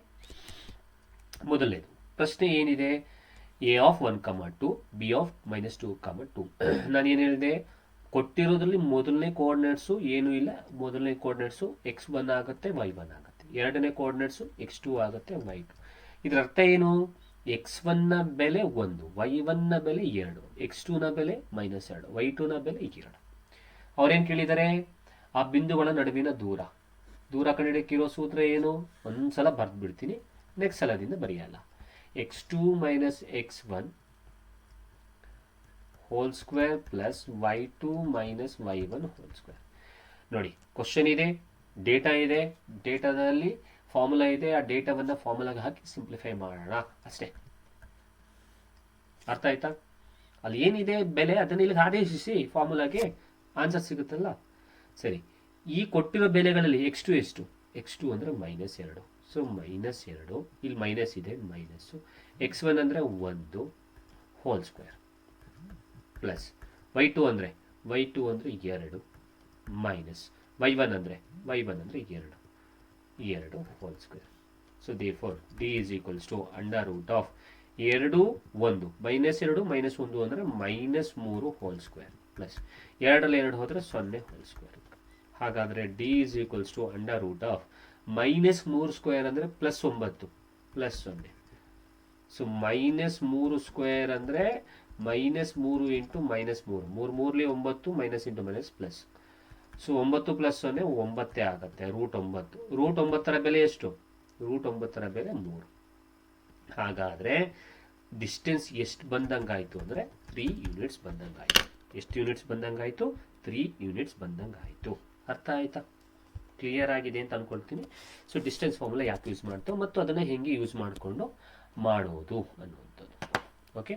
ಮೊದಲನೇದು ಪ್ರಶ್ನೆ ಏನಿದೆ? A of 1, 2 B of -2, 2. ನಾನು ಏನು ಹೇಳಿದೆ? ಕೊಟ್ಟಿರೋದ್ರಲ್ಲಿ ಮೊದಲನೇ ಕೋಆರ್ಡಿನೇಟ್ಸು ಏನೂ ಇಲ್ಲ. ಮೊದಲನೇ ಕೋಆರ್ಡಿನೇಟ್ಸು x1 ಆಗುತ್ತೆ, y1 ಆಗುತ್ತೆ. ಎರಡನೇ ಕೋಆರ್ಡಿನೇಟ್ಸು x2 ಆಗುತ್ತೆ, y2. ಇದರ ಅರ್ಥ ಏನು? x1ನ ಬೆಲೆ 1, y1ನ ಬೆಲೆ 2, x2ನ ಬೆಲೆ -2, y2ನ ಬೆಲೆ 2. ಅವ್ರೇನು ಕೇಳಿದ್ದಾರೆ? ಆ ಬಿಂದುಗಳ ನಡುವಿನ ದೂರ ಕಂಡುಹಿಡಿಯಕ್ಕಿರೋ ಸೂತ್ರ ಏನು? ಒಂದ್ಸಲ ಬರೆದು ಬಿಡ್ತೀನಿ, ನೆಕ್ಸ್ಟ್ ಸಲದಿಂದ ಬರೆಯಲ್ಲ. x2 minus x1 whole square plus y2 minus y1 whole square. ನೋಡಿ, ಕ್ವಶನ್ ಇದೆ, ಡೇಟಾ ಇದೆ, ಡೇಟಾದಲ್ಲಿ ಫಾರ್ಮುಲಾ ಇದೆ. ಆ ಡೇಟಾವನ್ನು ಫಾರ್ಮುಲಾಗೆ ಹಾಕಿ ಸಿಂಪ್ಲಿಫೈ ಮಾಡೋಣ ಅಷ್ಟೇ. ಅರ್ಥ ಆಯ್ತಾ? ಅಲ್ಲಿ ಏನಿದೆ ಬೆಲೆ ಅದನ್ನ ಇಲ್ಲಿ ಆದೇಶಿಸಿ ಫಾರ್ಮುಲಾಗೆ ಆನ್ಸರ್ ಸಿಗುತ್ತಲ್ಲ. ಸರಿ, ಈ ಕೊಟ್ಟಿರೋ ಬೆಲೆಗಳಲ್ಲಿ x2 ಎಷ್ಟು? x2 ಅಂದರೆ -2. ಸೊ -2, ಇಲ್ಲಿ ಮೈನಸ್ ಇದೆ, ಮೈನಸ್ಸು. x1 ಅಂದರೆ 1 ಹೋಲ್ ಸ್ಕ್ವೇರ್ ಪ್ಲಸ್ y2 ಅಂದರೆ 2 ಮೈನಸ್ y1 ಅಂದರೆ 2 whole square. So therefore d is equals to under root of 2, 1, -2 -1 ಅಂದರೆ -3 ಹೋಲ್ ಸ್ಕ್ವೇರ್ ಪ್ಲಸ್ 2 ಹೋದರೆ 0 ಹೋಲ್ ಸ್ಕ್ವೇರ್. ಹಾಗಾದರೆ d is equals to under root of -3 square ಅಂದರೆ +9 plus 0. So -3 square ಅಂದರೆ -3 into -3, 3 9, minus into minus plus. So 9 plus 0 9 ಆಗುತ್ತೆ, √9. √9ರ ಬೆಲೆ ಎಷ್ಟು? √9ರ ಬೆಲೆ 3. ಹಾಗಾದರೆ ಡಿಸ್ಟೆನ್ಸ್ ಎಷ್ಟು ಬಂದಂಗಾಯಿತು ಅಂದರೆ 3 ಯೂನಿಟ್ಸ್ ಬಂದಂಗಾಯಿತು. ಎಷ್ಟು ಯೂನಿಟ್ಸ್ ಬಂದಂಗಾಯಿತು? 3 ಯೂನಿಟ್ಸ್ ಬಂದಂಗಾಯಿತು. ಅರ್ಥ ಆಯ್ತಾ? ಕ್ಲಿಯರ್ ಆಗಿದೆ ಅಂತ ಅಂದ್ಕೊಳ್ತೀನಿ. ಸೊ ಡಿಸ್ಟೆನ್ಸ್ ಫಾರ್ಮುಲಾ ಯಾಕೆ ಯೂಸ್ ಮಾಡ್ತೇವೆ ಮತ್ತು ಅದನ್ನು ಹೆಂಗೆ ಯೂಸ್ ಮಾಡಿಕೊಂಡು ಮಾಡೋದು ಅನ್ನುವಂಥದ್ದು. ಓಕೆ,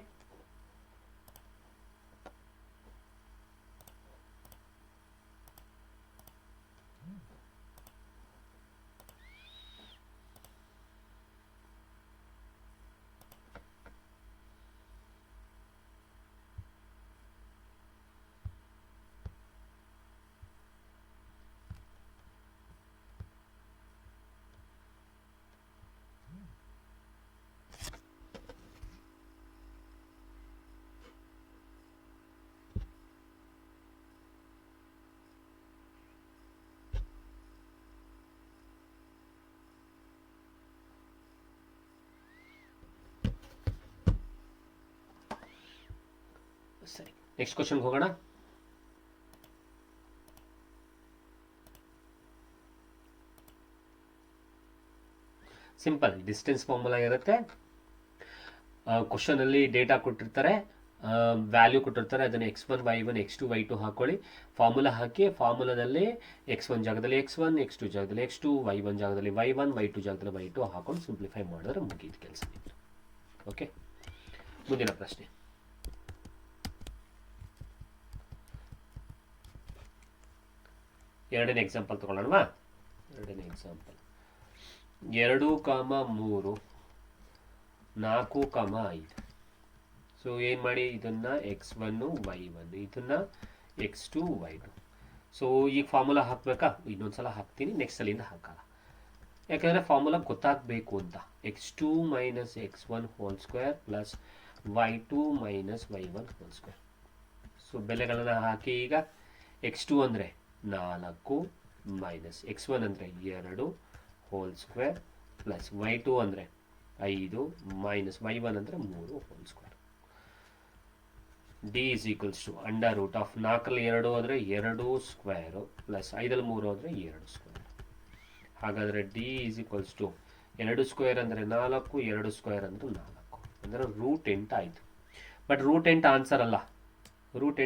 ಸರಿ, ನೆಕ್ಸ್ಟ್ ಕ್ವಶನ್ಗೆ ಹೋಗೋಣ. ಸಿಂಪಲ್ ಡಿಸ್ಟೆನ್ಸ್ ಫಾರ್ಮುಲಾ ಇರುತ್ತೆ. ಕ್ವಶನ್ ಅಲ್ಲಿ ಡೇಟಾ ಕೊಟ್ಟಿರ್ತಾರೆ, ವ್ಯಾಲ್ಯೂ ಕೊಟ್ಟಿರ್ತಾರೆ. ಅದನ್ನು x1 y1 x2 y2 ಹಾಕೊಳ್ಳಿ. ಫಾರ್ಮುಲಾ ಹಾಕಿ, ಫಾರ್ಮುಲಾದಲ್ಲಿ x1 ಜಾಗದಲ್ಲಿ x1, x2 ಜಾಗದಲ್ಲಿ x2, y1 ಜಾಗದಲ್ಲಿ y1, y2 ಜಾಗದಲ್ಲಿ y2 ಹಾಕೊಂಡು ಸಿಂಪ್ಲಿಫೈ ಮಾಡಿದ್ರೆ ಮುಗಿದ ಕೆಲಸ. ಓಕೆ, ಮುಂದಿನ ಪ್ರಶ್ನೆ. ಎರಡನೇ ಎಕ್ಸಾಂಪಲ್ ತಗೊಳ್ಳೋಣವಾ? ಎರಡನೇ ಎಕ್ಸಾಂಪಲ್ 2, 3, 4, 5. ಸೊ ಏನು ಮಾಡಿ, ಇದನ್ನು x1 y1, ಇದನ್ನು x2 y2. ಸೊ ಈಗ ಫಾರ್ಮುಲಾ ಹಾಕಬೇಕಾ? ಇನ್ನೊಂದ್ಸಲ ಹಾಕ್ತೀನಿ, ನೆಕ್ಸ್ಟ್ ಸಲಿಂದ ಹಾಕಲ್ಲ. ಯಾಕಂದರೆ ಫಾರ್ಮುಲಾ ಗೊತ್ತಾಗಬೇಕು ಅಂತ. x2 minus x1 whole square plus y2 minus y1 whole square. So ಬೆಲೆಗಳನ್ನು ಹಾಕಿ. ಈಗ x2 ಅಂದರೆ 4 ಮೈನಸ್ x1 ಅಂದರೆ 2 ಹೋಲ್ ಸ್ಕ್ವೇರ್ ಪ್ಲಸ್ y2 ಅಂದರೆ 5 ಮೈನಸ್ y1 ಅಂದರೆ 3 whole square. D is equals to under root of 4ರಲ್ಲಿ 2 ಹೋದರೆ 2 ಸ್ಕ್ವೇರು ಪ್ಲಸ್ 5ರಲ್ಲಿ 3 ಹೋದರೆ 2 square. ಹಾಗಾದರೆ d is equals to 2 square ಅಂದರೆ 4, 2 ಸ್ಕ್ವೇರ್ ಅಂದರೆ 4 ಅಂದರೆ ರೂಟ್ 8 ಆಯಿತು. ಬಟ್ ರೂಟ್ 8 ಆನ್ಸರ್ ಅಲ್ಲ. ರೂಟ್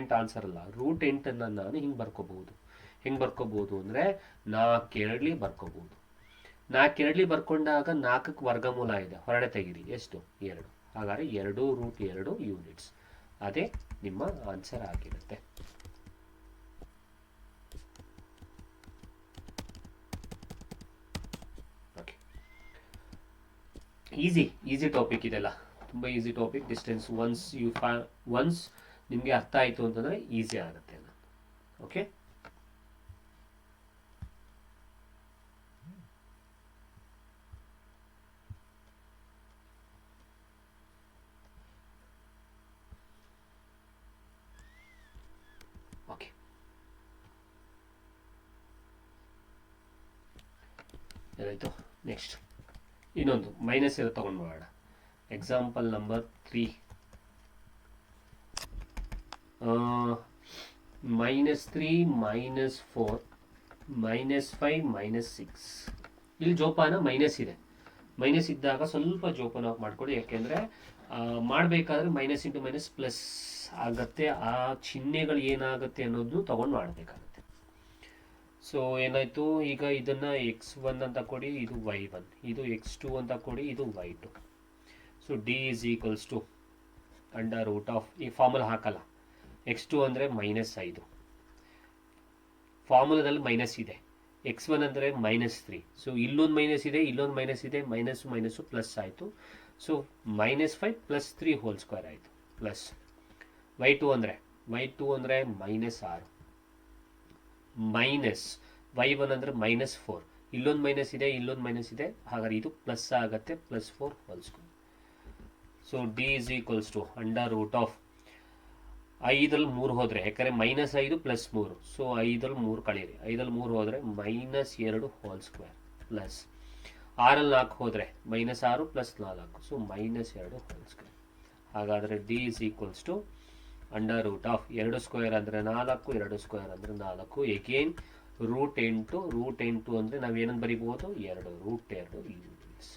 8ಅನ್ನು ನಾನು ಹಿಂಗೆ ಬರ್ಕೋಬಹುದು. ಹೆಂಗೆ ಬರ್ಕೋಬಹುದು ಅಂದರೆ 4 ಬರ್ಕೋಬಹುದು. 4 ಬರ್ಕೊಂಡಾಗ 4ಕ್ಕೆ ವರ್ಗಮೂಲ ಇದೆ, ಹೊರಡೆ ತೆಗಿರಿ, ಎಷ್ಟು? 2. ಹಾಗಾದರೆ 2√2 ಯೂನಿಟ್ಸ್. ಅದೇ ನಿಮ್ಮ ಆನ್ಸರ್ ಆಗಿರುತ್ತೆ. ಓಕೆ, ಈಸಿ ಟಾಪಿಕ್ ಇದೆಲ್ಲ, ತುಂಬ ಈಸಿ ಟಾಪಿಕ್. ಡಿಸ್ಟೆನ್ಸ್ ಒನ್ಸ್ ನಿಮಗೆ ಅರ್ಥ ಆಯಿತು ಅಂತಂದರೆ ಈಸಿ ಆಗುತ್ತೆ. ಓಕೆ, ಓಕೆ, ಏನಾಯಿತು? ನೆಕ್ಸ್ಟ್ ಇನ್ನೊಂದು ಮೈನಸ್ ಇರೋ ತಗೊಂಡು ಮಾಡೋಣ. Example number 3. -3, -4, -5, -6. ಇಲ್ಲಿ ಜೋಪಾನ ಮೈನಸ್ ಇದೆ. ಮೈನಸ್ ಇದ್ದಾಗ ಸ್ವಲ್ಪ ಜೋಪಾನ ಮಾಡ್ಕೊಳ್ಳಿ, ಯಾಕೆಂದರೆ ಮಾಡಬೇಕಾದ್ರೆ ಮೈನಸ್ ಇಂಟು ಮೈನಸ್ ಪ್ಲಸ್ ಆಗುತ್ತೆ. ಆ ಚಿಹ್ನೆಗಳು ಏನಾಗುತ್ತೆ ಅನ್ನೋದು ತಗೊಂಡು ಮಾಡಬೇಕಾಗುತ್ತೆ. ಸೊ ಏನಾಯಿತು, ಈಗ ಇದನ್ನು x1 ಅಂತ ಕೊಡಿ, ಇದು y1, ಇದು x2 ಅಂತ ಕೊಡಿ, ಇದು y2. So D is equals to under root of, ಈ ಫಾರ್ಮುಲಾ ಹಾಕಲ್ಲ, x2 ಅಂದರೆ -5, ಫಾರ್ಮುಲಾದಲ್ಲಿ ಮೈನಸ್ ಇದೆ. x1 ಅಂದರೆ -3. ಸೊ ಇಲ್ಲೊಂದು ಮೈನಸ್ ಇದೆ, ಇಲ್ಲೊಂದು ಮೈನಸ್ ಇದೆ, ಮೈನಸ್ಸು ಪ್ಲಸ್ ಆಯಿತು. ಸೊ -5 + 3 ಹೋಲ್ ಸ್ಕ್ವೇರ್ ಆಯಿತು. ಪ್ಲಸ್ y2 ಅಂದರೆ -6, ಮೈನಸ್ y1 ಅಂದರೆ -4, ಇಲ್ಲೊಂದು ಮೈನಸ್ ಇದೆ, ಇಲ್ಲೊಂದು ಮೈನಸ್ ಇದೆ, ಹಾಗಾದ್ರೆ ಇದು ಪ್ಲಸ್ ಆಗುತ್ತೆ, +4 whole square. So D is equals to under root of 5ರಲ್ಲಿ 3 ಹೋದರೆ, ಯಾಕಂದರೆ -5 + 3, ಸೊ 5ರಲ್ಲಿ 3 ಕಳೀರಿ, 5ರಲ್ಲಿ 3 ಹೋದರೆ -2 ಹೋಲ್ ಸ್ಕ್ವೇರ್, ಪ್ಲಸ್ 6ರಲ್ಲಿ 4 ಹೋದರೆ -6 + 4, ಸೊ -2 ಹೋಲ್ ಸ್ಕ್ವೇರ್. ಹಾಗಾದರೆ d is equals to under root of 2 square ಅಂದರೆ 4, 2 ಸ್ಕ್ವೇರ್ ಅಂದರೆ 4, ಎಗೇನ್ √8 ಅಂದರೆ ನಾವೇನನ್ನು ಬರಿಬೋದು, 2√2 ಯೂನಿಟ್ಸ್.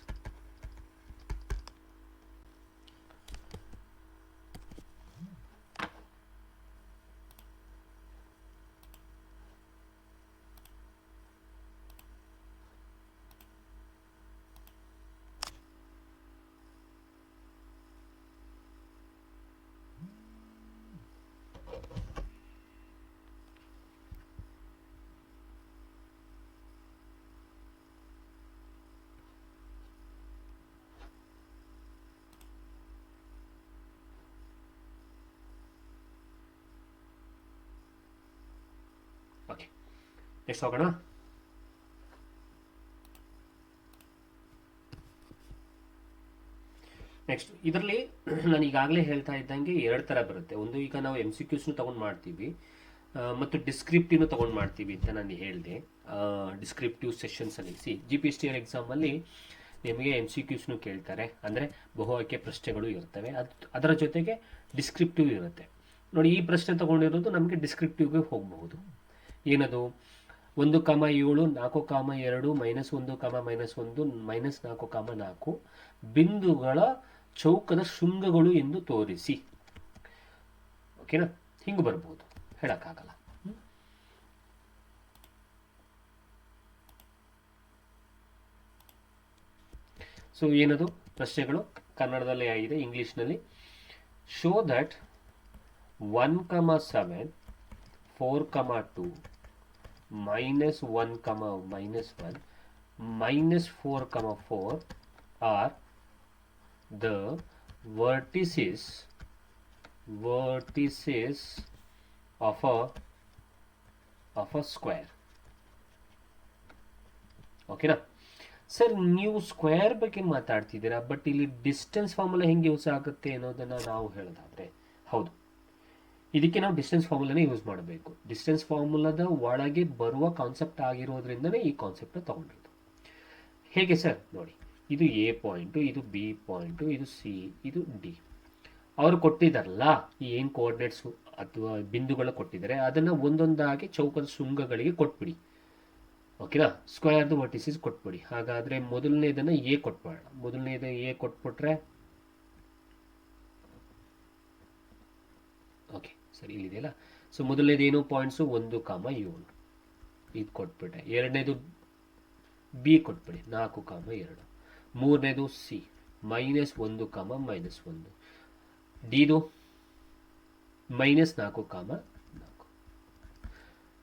ಓಕೆ, ನೆಕ್ಸ್ಟ್ ಹೋಗೋಣ. ನೆಕ್ಸ್ಟ್ ಇದರಲ್ಲಿ ನಾನು ಈಗಾಗಲೇ ಹೇಳ್ತಾ ಇದ್ದಂಗೆ 2 ಥರ ಬರುತ್ತೆ. ಒಂದು, ಈಗ ನಾವು MCQಸ್ನು ತೊಗೊಂಡು ಮಾಡ್ತೀವಿ ಮತ್ತು ಡಿಸ್ಕ್ರಿಪ್ಟಿವ್ನು ತೊಗೊಂಡು ಮಾಡ್ತೀವಿ ಅಂತ ನಾನು ಹೇಳಿದೆ. ಡಿಸ್ಕ್ರಿಪ್ಟಿವ್ ಸೆಷನ್ಸಲ್ಲಿ GPSTL ಎಕ್ಸಾಮಲ್ಲಿ ನಿಮಗೆ MCQಸ್ನು ಕೇಳ್ತಾರೆ, ಅಂದರೆ ಬಹು ಆಯ್ಕೆ ಪ್ರಶ್ನೆಗಳು ಇರ್ತವೆ, ಅದರ ಜೊತೆಗೆ ಡಿಸ್ಕ್ರಿಪ್ಟಿವ್ ಇರುತ್ತೆ. ನೋಡಿ, ಈ ಪ್ರಶ್ನೆ ತೊಗೊಂಡಿರೋದು ನಮಗೆ ಡಿಸ್ಕ್ರಿಪ್ಟಿವ್ಗೆ ಹೋಗಬಹುದು. ಏನದು? 1, 7, 4, 2, -1, -1, -4, -4 ಬಿಂದುಗಳ ಚೌಕದ ಶೃಂಗಗಳು ಎಂದು ತೋರಿಸಿ. ಓಕೆನಾ? ಹಿಂಗೆ ಬರ್ಬೋದು, ಹೇಳಕ್ಕಾಗಲ್ಲ. ಸೊ ಏನದು ಪ್ರಶ್ನೆಗಳು? ಕನ್ನಡದಲ್ಲಿ ಆಗಿದೆ, ಇಂಗ್ಲಿಷ್ನಲ್ಲಿ. Show that 1, 7, 4, 2, -1, -1, -4, 4 are the vertices of a square. ಓಕೆನಾ ಸರ್? ನೀವು ಸ್ಕ್ವೇರ್ ಬಗ್ಗೆ ಮಾತಾಡ್ತಿದ್ದೀರಾ, ಬಟ್ ಇಲ್ಲಿ ಡಿಸ್ಟೆನ್ಸ್ ಫಾರ್ಮುಲಾ ಹೆಂಗೆ ಯೂಸ್ ಆಗುತ್ತೆ ಅನ್ನೋದನ್ನು ನಾವು ಹೇಳೋದಾದ್ರೆ, ಹೌದು, ಇದಕ್ಕೆ ನಾವು ಡಿಸ್ಟೆನ್ಸ್ ಫಾರ್ಮುಲಾನೇ ಯೂಸ್ ಮಾಡಬೇಕು. ಡಿಸ್ಟೆನ್ಸ್ ಫಾರ್ಮುಲಾದ ಒಳಗೆ ಬರುವ ಕಾನ್ಸೆಪ್ಟ್ ಆಗಿರೋದ್ರಿಂದನೇ ಈ ಕಾನ್ಸೆಪ್ಟ್ನ ತಗೊಂಡಿದ್ದು. ಹೇಗೆ ಸರ್? ನೋಡಿ, ಇದು A ಪಾಯಿಂಟು, ಇದು B ಪಾಯಿಂಟು, ಇದು C, ಇದು D. ಅವರು ಕೊಟ್ಟಿದ್ದಾರಲ್ಲ ಈ ಏನು ಕೋಆರ್ಡಿನೇಟ್ಸು ಅಥವಾ ಬಿಂದುಗಳ ಕೊಟ್ಟಿದ್ದಾರೆ ಅದನ್ನು ಒಂದೊಂದಾಗಿ ಚೌಕದ ಶೃಂಗಗಳಿಗೆ ಕೊಟ್ಬಿಡಿ. ಓಕೆನಾ, ಸ್ಕ್ವೇರ್ದು ವರ್ಟಿಸಿಸ್ ಕೊಟ್ಬಿಡಿ. ಹಾಗಾದರೆ ಮೊದಲನೇದನ್ನು ಎ ಕೊಟ್ಬಿಡೋಣ. ಮೊದಲನೇದು ಎ ಕೊಟ್ಬಿಟ್ರೆ ಓಕೆ ಸರಿ, ಇಲ್ಲಿದೆಯಲ್ಲ. ಸೊ ಮೊದಲನೇದೇನು ಪಾಯಿಂಟ್ಸು 1,7 ಇದು ಕೊಟ್ಬಿಟ್ಟೆ. ಎರಡನೇದು ಬಿ ಕೊಟ್ಬಿಡಿ 4,2. ಮೂರನೇದು ಸಿ -1, -1. ಡಿದು -4,4.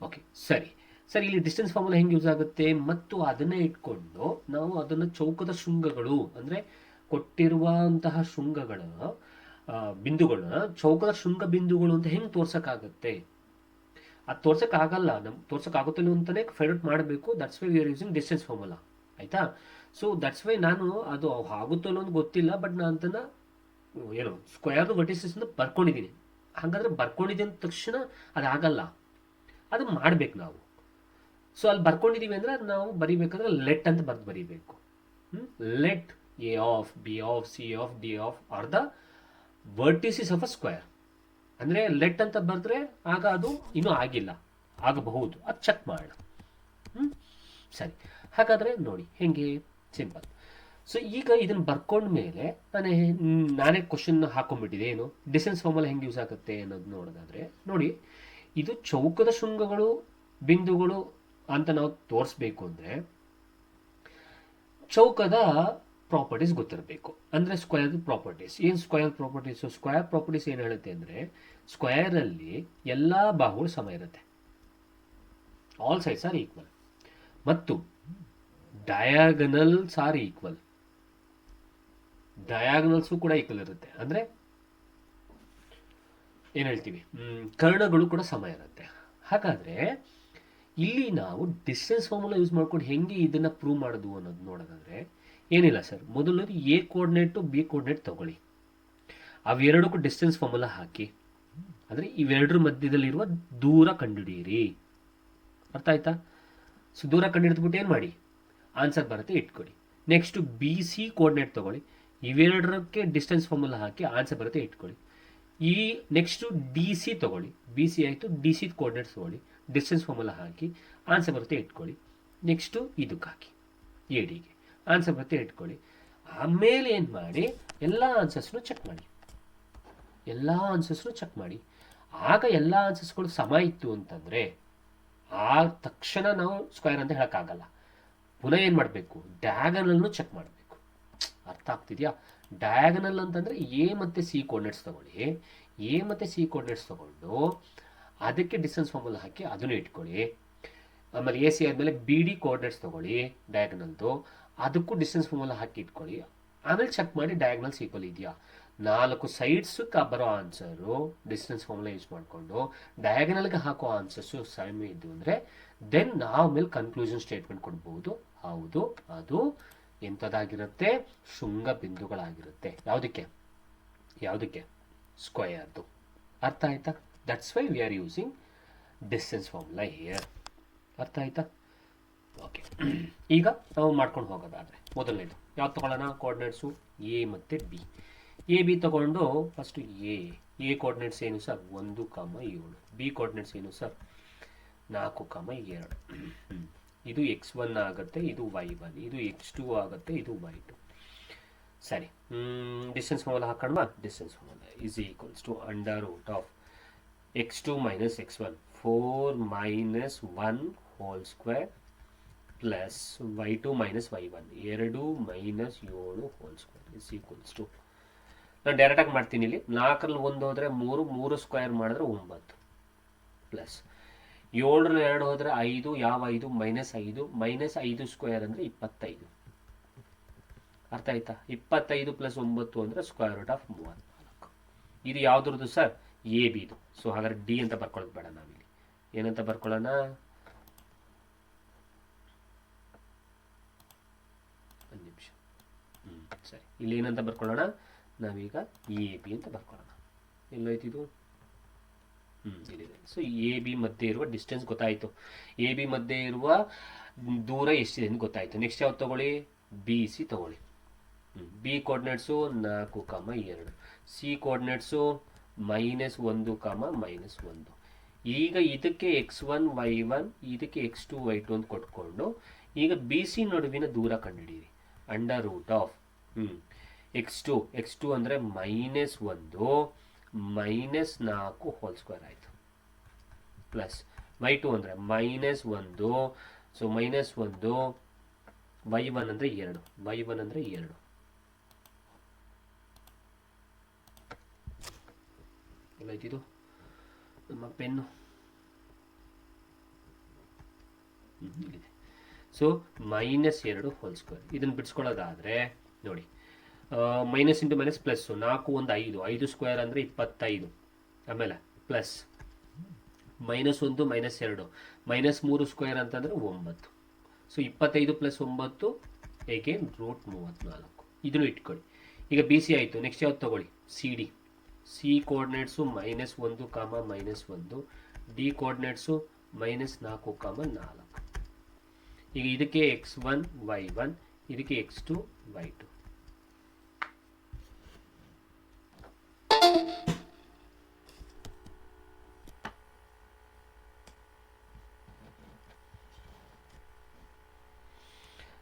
ಓಕೆ ಸರಿ ಸರಿ, ಇಲ್ಲಿ ಡಿಸ್ಟೆನ್ಸ್ ಫಾರ್ಮುಲಾ ಹೆಂಗೆ ಯೂಸ್ ಆಗುತ್ತೆ? ಮತ್ತು ಅದನ್ನೇ ಇಟ್ಕೊಂಡು ನಾವು ಅದನ್ನು ಚೌಕದ ಶೃಂಗಗಳು ಅಂದರೆ ಕೊಟ್ಟಿರುವಂತಹ ಶೃಂಗಗಳ ಬಿಂದುಗಳನ್ನ ಚೌಕದ ಶೃಂಗ ಬಿಂದುಗಳು ಅಂತ ಹೆಂಗೆ ತೋರ್ಸೋಕ್ಕಾಗತ್ತೆ? ಅದು ತೋರ್ಸೋಕ್ಕಾಗಲ್ಲ, ನಮ್ಗೆ ತೋರ್ಸೋಕ್ಕಾಗುತ್ತಲ್ಲ ಅಂತಲೇ ಫೈಂಡ್ ಔಟ್ ಮಾಡಬೇಕು. That's why we are using distance formula, ಆಯಿತಾ? ಸೊ ದಟ್ಸ್ ವೈ ನಾನು ಅದು ಆಗುತ್ತಲ್ಲ ಅಂತ ಗೊತ್ತಿಲ್ಲ, ಬಟ್ ನಾನು ಅದನ್ನು ಏನು ಸ್ಕ್ವೇರ್ ವರ್ಟಿಸಸ್ ಅಂತ ಬರ್ಕೊಂಡಿದ್ದೀನಿ. ಹಾಗಾದರೆ ಬರ್ಕೊಂಡಿದ್ದೆ ಅಂದ ತಕ್ಷಣ ಅದಾಗಲ್ಲ, ಅದು ಮಾಡಬೇಕು ನಾವು. ಸೊ ಅಲ್ಲಿ ಬರ್ಕೊಂಡಿದ್ದೀವಿ ಅಂದರೆ ನಾವು ಬರಿಬೇಕಾದ್ರೆ ಲೆಟ್ ಅಂತ ಬರೀಬೇಕು. Let A of B of C of D of are the vertices of a square. ಅಂದರೆ ಲೆಟ್ ಅಂತ ಬರೆದ್ರೆ ಆಗ ಅದು ಇನ್ನೂ ಆಗಿಲ್ಲ, ಆಗಬಹುದು, ಅದು ಚೆಕ್ ಮಾಡೋಣ. ಸರಿ, ಹಾಗಾದರೆ ನೋಡಿ ಹೆಂಗೆ ಸಿಂಪಲ್. ಸೊ ಈಗ ಇದನ್ನು ಬರ್ಕೊಂಡ್ಮೇಲೆ ನಾನೇ ಕ್ವಶನ್ ಹಾಕೊಂಡ್ಬಿಟ್ಟಿದೆ. ಏನು ಡಿಸ್ಟೆನ್ಸ್ ಫಾರ್ಮುಲಾ ಹೆಂಗೆ ಯೂಸ್ ಆಗುತ್ತೆ ಅನ್ನೋದು ನೋಡೋದಾದರೆ ನೋಡಿ, ಇದು ಚೌಕದ ಶೃಂಗಗಳು ಬಿಂದುಗಳು ಅಂತ ನಾವು ತೋರಿಸ್ಬೇಕು ಅಂದರೆ ಚೌಕದ ಪ್ರಾಪರ್ಟೀಸ್ ಗೊತ್ತಿರಬೇಕು. ಅಂದರೆ ಸ್ಕ್ವೇರ್ ಪ್ರಾಪರ್ಟೀಸ್ ಏನು? ಸ್ಕ್ವೇರ್ ಪ್ರಾಪರ್ಟೀಸ್ ಏನು ಹೇಳುತ್ತೆ ಅಂದರೆ ಸ್ಕ್ವೇರಲ್ಲಿ ಎಲ್ಲ ಬಾಹುಗಳು ಸಮ ಇರುತ್ತೆ, ಆಲ್ ಸೈಡ್ಸ್ ಆರ್ ಈಕ್ವಲ್, ಮತ್ತು ಡಯಾಗನಲ್ಸ್ ಆರ್ ಈಕ್ವಲ್. ಡಯಾಗನಲ್ಸು ಕೂಡ ಈಕ್ವಲ್ ಇರುತ್ತೆ. ಅಂದರೆ ಏನು ಹೇಳ್ತೀವಿ, ಕರ್ಣಗಳು ಕೂಡ ಸಮ ಇರುತ್ತೆ. ಹಾಗಾದರೆ ಇಲ್ಲಿ ನಾವು ಡಿಸ್ಟೆನ್ಸ್ ಫಾರ್ಮುಲಾ ಯೂಸ್ ಮಾಡ್ಕೊಂಡು ಹೆಂಗೆ ಇದನ್ನು ಪ್ರೂವ್ ಮಾಡೋದು ಅನ್ನೋದು ನೋಡೋದಾದರೆ ಏನಿಲ್ಲ ಸರ್, ಮೊದಲನೇದು ಎ ಕೋಆರ್ಡಿನೇಟು ಬಿ ಕೋಆರ್ಡಿನೇಟ್ ತಗೊಳ್ಳಿ, ಅವೆರಡಕ್ಕೂ ಡಿಸ್ಟೆನ್ಸ್ ಫಾರ್ಮುಲಾ ಹಾಕಿ, ಅಂದರೆ ಇವೆರಡರ ಮಧ್ಯದಲ್ಲಿರುವ ದೂರ ಕಂಡುಹಿಡಿಯಿರಿ. ಅರ್ಥ ಆಯ್ತಾ? ಸೊ ದೂರ ಕಂಡುಹಿಡಿದ್ಬಿಟ್ಟು ಏನು ಮಾಡಿ, ಆನ್ಸರ್ ಬರುತ್ತೆ ಇಟ್ಕೊಳ್ಳಿ. ನೆಕ್ಸ್ಟು ಬಿ ಸಿ ಕೋಆರ್ಡಿನೇಟ್ ತಗೊಳ್ಳಿ, ಇವೆರಡಕ್ಕೆ ಡಿಸ್ಟೆನ್ಸ್ ಫಾರ್ಮುಲಾ ಹಾಕಿ ಆನ್ಸರ್ ಬರುತ್ತೆ ಇಟ್ಕೊಳ್ಳಿ. ಈ ನೆಕ್ಸ್ಟು ಡಿ ಸಿ ತಗೊಳ್ಳಿ, ಬಿ ಸಿ ಆಯಿತು, ಡಿ ಸಿ ಕೋಆರ್ಡಿನೇಟ್ಸ್ ತಗೊಳ್ಳಿ, ಡಿಸ್ಟೆನ್ಸ್ ಫಾರ್ಮುಲಾ ಹಾಕಿ ಆನ್ಸರ್ ಬರುತ್ತೆ ಇಟ್ಕೊಳ್ಳಿ. ನೆಕ್ಸ್ಟು ಇದಕ್ಕೆ ಹಾಕಿ ಎ ಡಿಗೆ ಆನ್ಸರ್ ಬರುತ್ತೆ ಇಟ್ಕೊಳ್ಳಿ. ಆಮೇಲೆ ಏನು ಮಾಡಿ, ಎಲ್ಲ ಆನ್ಸರ್ಸ್ನು ಚೆಕ್ ಮಾಡಿ. ಆಗ ಎಲ್ಲ ಆನ್ಸರ್ಸ್ಗಳು ಸಮ ಇತ್ತು ಅಂತಂದರೆ ಆ ತಕ್ಷಣ ನಾವು ಸ್ಕ್ವೇರ್ ಅಂತ ಹೇಳೋಕ್ಕಾಗಲ್ಲ. ಪುನಃ ಏನು ಮಾಡಬೇಕು, ಡಯಾಗನಲ್ನು ಚೆಕ್ ಮಾಡಬೇಕು. ಅರ್ಥ ಆಗ್ತಿದೆಯಾ? ಡಯಾಗನಲ್ ಅಂತಂದರೆ ಎ ಮತ್ತು ಸಿ ಕೋಆರ್ಡಿನೇಟ್ಸ್ ತಗೊಳ್ಳಿ, ಎ ಮತ್ತು ಸಿ ಕೋಆರ್ಡಿನೇಟ್ಸ್ ತಗೊಂಡು ಅದಕ್ಕೆ ಡಿಸ್ಟೆನ್ಸ್ ಫಾರ್ಮುಲಾ ಹಾಕಿ ಅದನ್ನು ಇಟ್ಕೊಳ್ಳಿ. ಆಮೇಲೆ ಎ ಸಿ ಆದಮೇಲೆ ಬಿ ಡಿ ಕೋಆರ್ಡಿನೇಟ್ಸ್ ತಗೊಳ್ಳಿ ಡಯಾಗನಲ್ದು, ಅದಕ್ಕೂ ಡಿಸ್ಟೆನ್ಸ್ ಫಾರ್ಮುಲಾ ಹಾಕಿ ಇಟ್ಕೊಳ್ಳಿ. ಆಮೇಲೆ ಚೆಕ್ ಮಾಡಿ ಡಯಾಗನಲ್ಸ್ ಈಕ್ವಲ್ ಇದೆಯಾ. 4 ಸೈಡ್ಸ್ಗೆ ಬರೋ ಆನ್ಸರು ಡಿಸ್ಟೆನ್ಸ್ ಫಾರ್ಮುಲಾ ಯೂಸ್ ಮಾಡಿಕೊಂಡು ಡಯಾಗನಲ್ಗೆ ಹಾಕೋ ಆನ್ಸರ್ಸು ಸೇಮ್ ಇದ್ದು ಅಂದರೆ ದೆನ್ ನಾವು ಮೇಲೆ ಕನ್ಕ್ಲೂಷನ್ ಸ್ಟೇಟ್ಮೆಂಟ್ ಕೊಡ್ಬೋದು. ಹೌದು, ಅದು ಎಂಥದ್ದಾಗಿರುತ್ತೆ, ಶೃಂಗ ಬಿಂದುಗಳಾಗಿರುತ್ತೆ. ಯಾವುದಕ್ಕೆ ಸ್ಕ್ವೇರ್ದು. ಅರ್ಥ ಆಯ್ತಾ? That's why we are using distance formula here. ಅರ್ಥ ಆಯ್ತಾ? ಓಕೆ, ಈಗ ನಾವು ಮಾಡ್ಕೊಂಡು ಹೋಗೋದಾದರೆ ಮೊದಲನೇದು ಯಾವ್ದು ತೊಗೊಳ್ಳೋಣ? ಕೋಆರ್ಡಿನೇಟ್ಸು ಎ ಮತ್ತು ಬಿ. ಎ ಬಿ ತೊಗೊಂಡು ಫಸ್ಟು ಎ ಕೋಆರ್ಡಿನೇಟ್ಸ್ ಏನು ಸರ್? 1,7. ಬಿ ಕೋಆರ್ಡಿನೇಟ್ಸ್ ಏನು ಸರ್? 4,2. ಇದು x1 ಆಗುತ್ತೆ, ಇದು y1, ಇದು x2 ಆಗುತ್ತೆ, ಇದು y2. ಸರಿ, ಡಿಸ್ಟೆನ್ಸ್ ಫಾರ್ಮುಲಾ ಹಾಕೋಣ. Distance formula is equals to √of x2 - x1 4 - 1 whole square plus y2 - y1 2 - 7 whole square is equals to, ನಾನು ಡೈರೆಕ್ಟಾಗಿ ಮಾಡ್ತೀನಿ ಇಲ್ಲಿ. 4ರಲ್ಲಿ 1 ಹೋದರೆ 3 ಸ್ಕ್ವೇರ್ ಮಾಡಿದ್ರೆ 9 ಪ್ಲಸ್ 7ರಲ್ಲಿ 2 ಹೋದರೆ 5, ಯಾವ 5? -5 ಸ್ಕ್ವೇರ್ ಅಂದರೆ 25. ಅರ್ಥ ಆಯ್ತಾ? 25 + 9 ಅಂದರೆ √34. ಇದು ಯಾವುದ್ರದ್ದು ಸರ್? ಎ ಬಿದು. ಸೊ ಹಾಗಾದ್ರೆ ಡಿ ಅಂತ ಬರ್ಕೊಳ್ಳೋದು ಬೇಡ, ನಾವಿಲ್ಲಿ ಏನಂತ ಬರ್ಕೊಳ್ಳೋಣ? ಒಂದು ನಿಮಿಷ. ಸರಿ, ಇಲ್ಲಿ ಏನಂತ ಬರ್ಕೊಳ್ಳೋಣ? ನಾವೀಗ ಎ ಬಿ ಅಂತ ಬರ್ಕೊಳ್ಳೋಣ. ಎಲ್ಲೋಯ್ತಿದು? ಇಲ್ಲಿದೆ. ಸೊ ಎ ಬಿ ಮಧ್ಯೆ ಇರುವ ಡಿಸ್ಟೆನ್ಸ್ ಗೊತ್ತಾಯಿತು, ಎ ಬಿ ಮಧ್ಯೆ ಇರುವ ದೂರ ಎಷ್ಟಿದೆ ಅಂತ ಗೊತ್ತಾಯಿತು. ನೆಕ್ಸ್ಟ್ ಯಾವ್ದು ತಗೊಳ್ಳಿ? ಬಿ ಸಿ ತಗೊಳ್ಳಿ. ಬಿ ಕೋಆರ್ಡಿನೇಟ್ಸು 4,2. ಸಿ ಕೋಆರ್ಡಿನೇಟ್ಸು -1, -1. ಈಗ ಇದಕ್ಕೆ x1 y1, ಇದಕ್ಕೆ x2 y2 ಅಂತ ಕೊಟ್ಕೊಂಡು ಈಗ ಬಿ ಸಿ ನಡುವಿನ ದೂರ ಕಂಡುಹಿಡಿಯಿರಿ. √, x2 ಅಂದರೆ -1 -4 ಆಯಿತು, ಪ್ಲಸ್ y2 ಅಂದರೆ -1, ಸೊ -1, y1 ಅಂದರೆ 2, ಎಲ್ಲಾಯ್ತಿದು ನಮ್ಮ ಪೆನ್ನು ಇಲ್ಲಿದೆ. ಸೊ -2 ಇದನ್ನು ಬಿಡಿಸ್ಕೊಳ್ಳೋದಾದರೆ ನೋಡಿ, minus into minus plus, 4 1 5, 5 square ಅಂದರೆ 25, ಆಮೇಲೆ ಪ್ಲಸ್ -1 -2, -3 ಸ್ಕ್ವೇರ್ ಅಂತಂದರೆ 9. ಸೊ 25 + 9 ಏಕೆ √34. ಇದನ್ನು ಇಟ್ಕೊಳ್ಳಿ. ಈಗ ಬಿ ಸಿ ಆಯಿತು. ನೆಕ್ಸ್ಟ್ ಯಾವ್ದು ತಗೊಳ್ಳಿ, ಸಿ ಡಿ. C ಕೋಆರ್ಡಿನೇಟ್ಸು -1, -1, D ಕೋಆರ್ಡಿನೇಟ್ಸು -4, 4. ಈಗ ಇದಕ್ಕೆ x1 y1, ಇದಕ್ಕೆ x2 y2.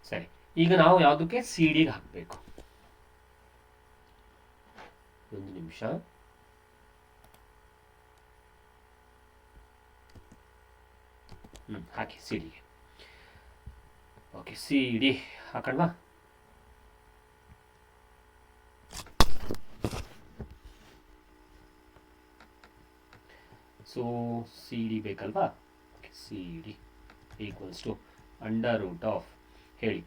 ಸರಿ, ಈಗ ನಾವು ಯಾವುದಕ್ಕೆ ಸಿ ಡಿಗೆ ಹಾಕಬೇಕು. ಒಂದು ನಿಮಿಷ. ಹಾಕಿ ಸಿ ಡಿಗೆ. ಓಕೆ, ಸಿ ಡಿ ಹಾಕಣ್ವಾ. ಸೊ ಸಿ ಡಿ ಬೇಕಲ್ವಾ. ಸಿ ಡಿ = √, ಹೇಳಿ,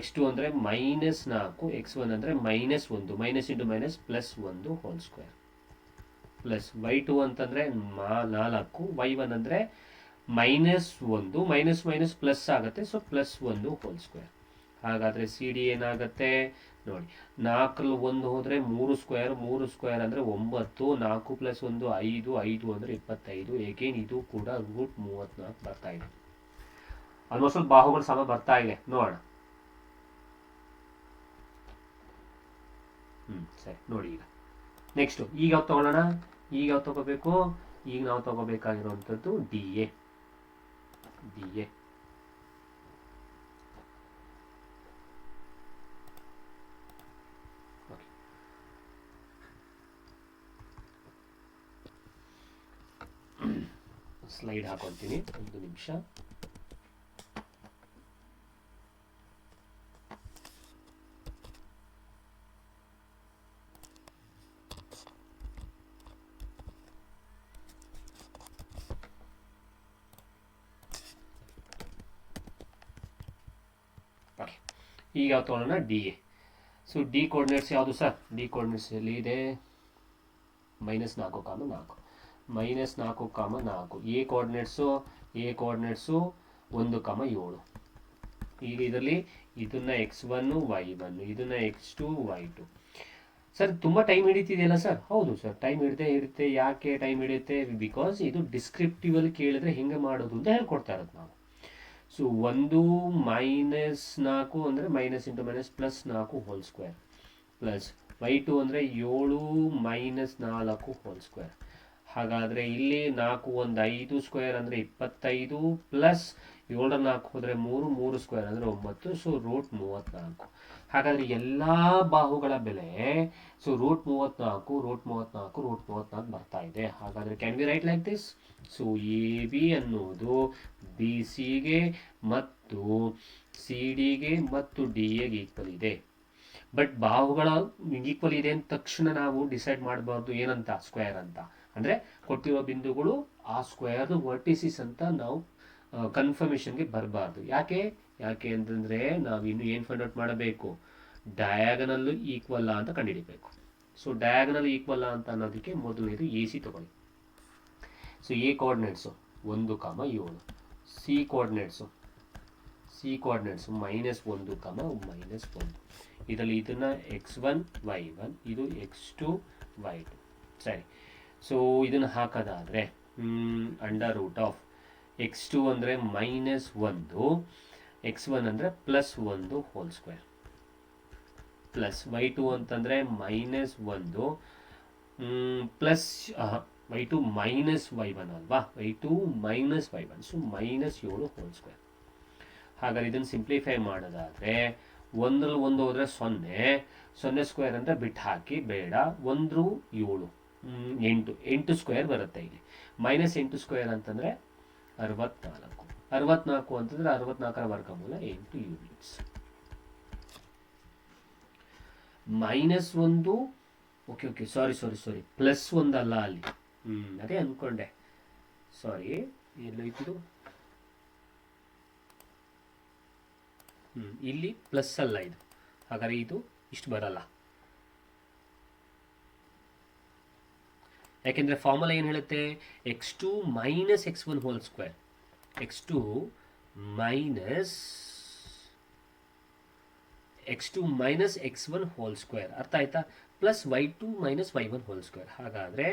x2 ಅಂದರೆ -4, x1 ಅಂದರೆ -1, minus into minus +1 plus y2 ಅಂತಂದರೆ 4, y1 ಅಂದರೆ -1, ಮೈನಸ್ ಮೈನಸ್ ಪ್ಲಸ್ ಆಗುತ್ತೆ, ಸೊ +1 ಹಾಗಾದರೆ ಸಿ ಡಿ ಏನಾಗುತ್ತೆ ನೋಡಿ, 4 1 ಹೋದರೆ 3 ಸ್ಕ್ವೇರ್, 3 ಸ್ಕ್ವೇರ್ ಅಂದರೆ 9, 4 + 1 5, 5 ಅಂದರೆ 25. ಏಕೇನು ಇದು ಕೂಡ √34 ಬರ್ತಾ ಇದೆ. ಆಲ್ಮೋಸ್ಟ್ ಬಾಹುಗಳು ಸಮ ಬರ್ತಾ ಇದೆ, ನೋಡೋಣ. ಸರಿ, ನೋಡಿ ಈಗ ನೆಕ್ಸ್ಟು ಈಗ ಯಾವ್ದು ತಗೊಳ್ಳೋಣ. ಈಗ ಯಾವ್ದು ತಗೋಬೇಕು, ಈಗ ನಾವು ತಗೋಬೇಕಾಗಿರುವಂಥದ್ದು ಡಿ ಎ. ಸ್ಲೈಡ್ ಹಾಕೊಳ್ತೀನಿ, ಒಂದು ನಿಮಿಷ. ಈಗ ಯಾವ್ದು ತೊಗೊಳ್ಳೋಣ, D A. So D coordinates ಯಾವುದು ಸರ್, ಡಿ ಕೋಆರ್ಡಿನೇಟ್ಸ್ ಎಲ್ಲಿ ಇದೆ, -4, -4, -4. ಎ ಕೋಆರ್ಡಿನೇಟ್ಸು 1, 7. ಈಗ ಇದರಲ್ಲಿ ಇದನ್ನ x1 y1, ಇದನ್ನ x2 y2. ಸರ್ ತುಂಬ ಟೈಮ್ ಹಿಡಿತಿದೆಯಲ್ಲ ಸರ್. ಹೌದು ಸರ್, ಟೈಮ್ ಹಿಡಿಯುತ್ತೆ. ಯಾಕೆ ಟೈಮ್ ಹಿಡಿಯುತ್ತೆ, ಬಿಕಾಸ್ ಇದು ಡಿಸ್ಕ್ರಿಪ್ಟಿವಲ್ಲಿ ಕೇಳಿದ್ರೆ ಹೆಂಗೆ ಮಾಡೋದು ಅಂತ ಹೇಳ್ಕೊಡ್ತಾ ಇರೋದು ನಾವು. ಸೊ 1 -4 ಅಂದರೆ minus into minus +4 plus y2 ಅಂದರೆ 7 -4 ಹಾಗಾದರೆ ಇಲ್ಲಿ 4 1 5 ಸ್ಕ್ವೇರ್ ಅಂದರೆ 25, ಪ್ಲಸ್ 7 4 ಹೋದರೆ 3 ಸ್ಕ್ವೇರ್ ಅಂದರೆ 9, ಸೊ √34. ಹಾಗಾದರೆ ಎಲ್ಲ ಬಾಹುಗಳ ಬೆಲೆ ಸೊ √34 ಬರ್ತಾ ಇದೆ. ಹಾಗಾದರೆ can we right like this. So A B ಅನ್ನೋದು ಬಿ ಸಿಗೆ ಮತ್ತು ಸಿ ಡಿಗೆ ಮತ್ತು ಡಿ ಎಗೆ ಈಕ್ವಲ್ ಇದೆ. ಬಟ್ ಬಾಹುಗಳ ಈಕ್ವಲ್ ಇದೆ ಅಂದ ತಕ್ಷಣ ನಾವು ಡಿಸೈಡ್ ಮಾಡಬಾರ್ದು ಏನಂತ, ಸ್ಕ್ವೇರ್ ಅಂತ. ಅಂದರೆ ಕೊಟ್ಟಿರೋ ಬಿಂದುಗಳು ಆ ಸ್ಕ್ವೇರ್ ವರ್ಟಿಸಿಸ್ ಅಂತ ನಾವು ಕನ್ಫರ್ಮೇಷನ್ಗೆ ಬರಬಾರ್ದು. ಯಾಕೆ ಅಂತಂದರೆ ನಾವು ಇನ್ನು ಏನು ಫೈಂಡ್ ಔಟ್ ಮಾಡಬೇಕು, ಡಯಾಗನಲ್ಲು ಈಕ್ವಲ್ಲ ಅಂತ ಕಂಡುಹಿಡಿಬೇಕು. ಸೊ ಡಯಾಗನಲ್ ಈಕ್ವಲ್ಲ ಅಂತ ಅನ್ನೋದಕ್ಕೆ ಮೊದಲನೇದು ಎ ಸಿ ತಗೊಳ್ಳಿ. So A ಕೋಆರ್ಡಿನೇಟ್ಸು 1, 7. ಸಿ ಕೋಆರ್ಡಿನೇಟ್ಸು -1, -1. ಇದರಲ್ಲಿ ಇದನ್ನು x1 y1, ಇದು x2 y2. ಸರಿ, ಸೊ ಇದನ್ನು ಹಾಕೋದಾದರೆ √, x2 ಅಂದರೆ -1, x1 ಅಂದರೆ +1 2. ಪ್ಲಸ್ y2 ಅಂತಂದರೆ -1 ಪ್ಲಸ್ y2 ಮೈನಸ್ y1 ಅಲ್ವಾ, y2 minus y1, so -7 whole square. ಹಾಗಾದ್ರೆ ಇದನ್ನು ಸಿಂಪ್ಲಿಫೈ ಮಾಡೋದಾದರೆ 1ರಲ್ಲಿ 1 ಹೋದರೆ 0 ಸ್ಕ್ವೇರ್ ಅಂದರೆ ಬಿಟ್ಟು ಹಾಕಿ ಬೇಡ, 1 7 8 ಸ್ಕ್ವೇರ್ ಬರುತ್ತೆ ಇಲ್ಲಿ. -8 ಸ್ಕ್ವೇರ್ ಅಂತಂದರೆ 64 ಅಂತಂದರೆ 64ರ ವರ್ಗಮೂಲ 8 ಯೂನಿಟ್ಸ್. -1 ಓಕೆ ಸಾರಿ +1 ಅಲ್ಲ ಅಲ್ಲಿ, ಅದೇ ಅಂದ್ಕೊಂಡೆ, ಸಾರಿ ಎಲ್ಲೈತಿದು, ಇಲ್ಲಿ ಪ್ಲಸ್ ಅಲ್ಲ ಇದು, ಹಾಗಾದ್ರೆ ಇದು ಇಷ್ಟು ಬರಲ್ಲ. ಯಾಕೆಂದರೆ ಫಾರ್ಮುಲಾ ಏನು ಹೇಳುತ್ತೆ, x2 minus x1 whole square, x2 minus x1 whole square, ಅರ್ಥ ಆಯ್ತಾ, plus y2 minus y1 whole square. ಹಾಗಾದರೆ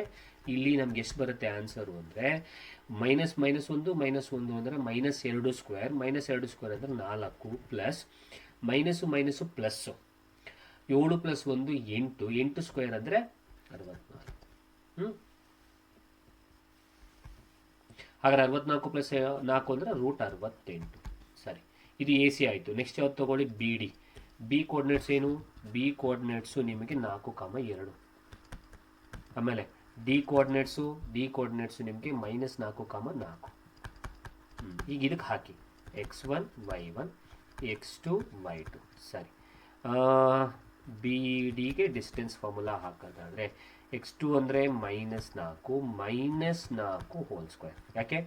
ಇಲ್ಲಿ ನಮ್ಗೆ ಎಷ್ಟು ಬರುತ್ತೆ ಆನ್ಸರು ಅಂದರೆ -1 -1 ಅಂದರೆ -2 ಸ್ಕ್ವೇರ್, -2 ಸ್ಕ್ವೇರ್ ಅಂದರೆ 4 ಪ್ಲಸ್ ಮೈನಸ್ಸು ಪ್ಲಸ್ಸು 7 + 1 8 ಸ್ಕ್ವೇರ್ ಅಂದರೆ 64. ಹಾಗಾದ್ರೆ 64 + 4 ಅಂದರೆ √68. ಸರಿ, ಇದು ಎ ಸಿ ಆಯಿತು. ನೆಕ್ಸ್ಟ್ ಯಾವ್ದು ತೊಗೊಳ್ಳಿ, ಬಿ ಕೋಆರ್ಡಿನೇಟ್ಸ್ ಏನು, ಬಿ ಕೋಆರ್ಡಿನೇಟ್ಸು ನಿಮಗೆ 4,2. ಆಮೇಲೆ ಡಿ ಕೋಆರ್ಡಿನೇಟ್ಸು ನಿಮಗೆ -4,4. ಈಗ ಇದಕ್ಕೆ ಹಾಕಿ x1 y1 x2 y2. ಸರಿ, ಬಿ ಡಿಗೆ ಡಿಸ್ಟೆನ್ಸ್ ಫಾರ್ಮುಲಾ ಹಾಕೋದಾದರೆ x2 ಅಂದರೆ -4 ಹೋಲ್ ಸ್ಕ್ವೇರ್, ಯಾಕೆ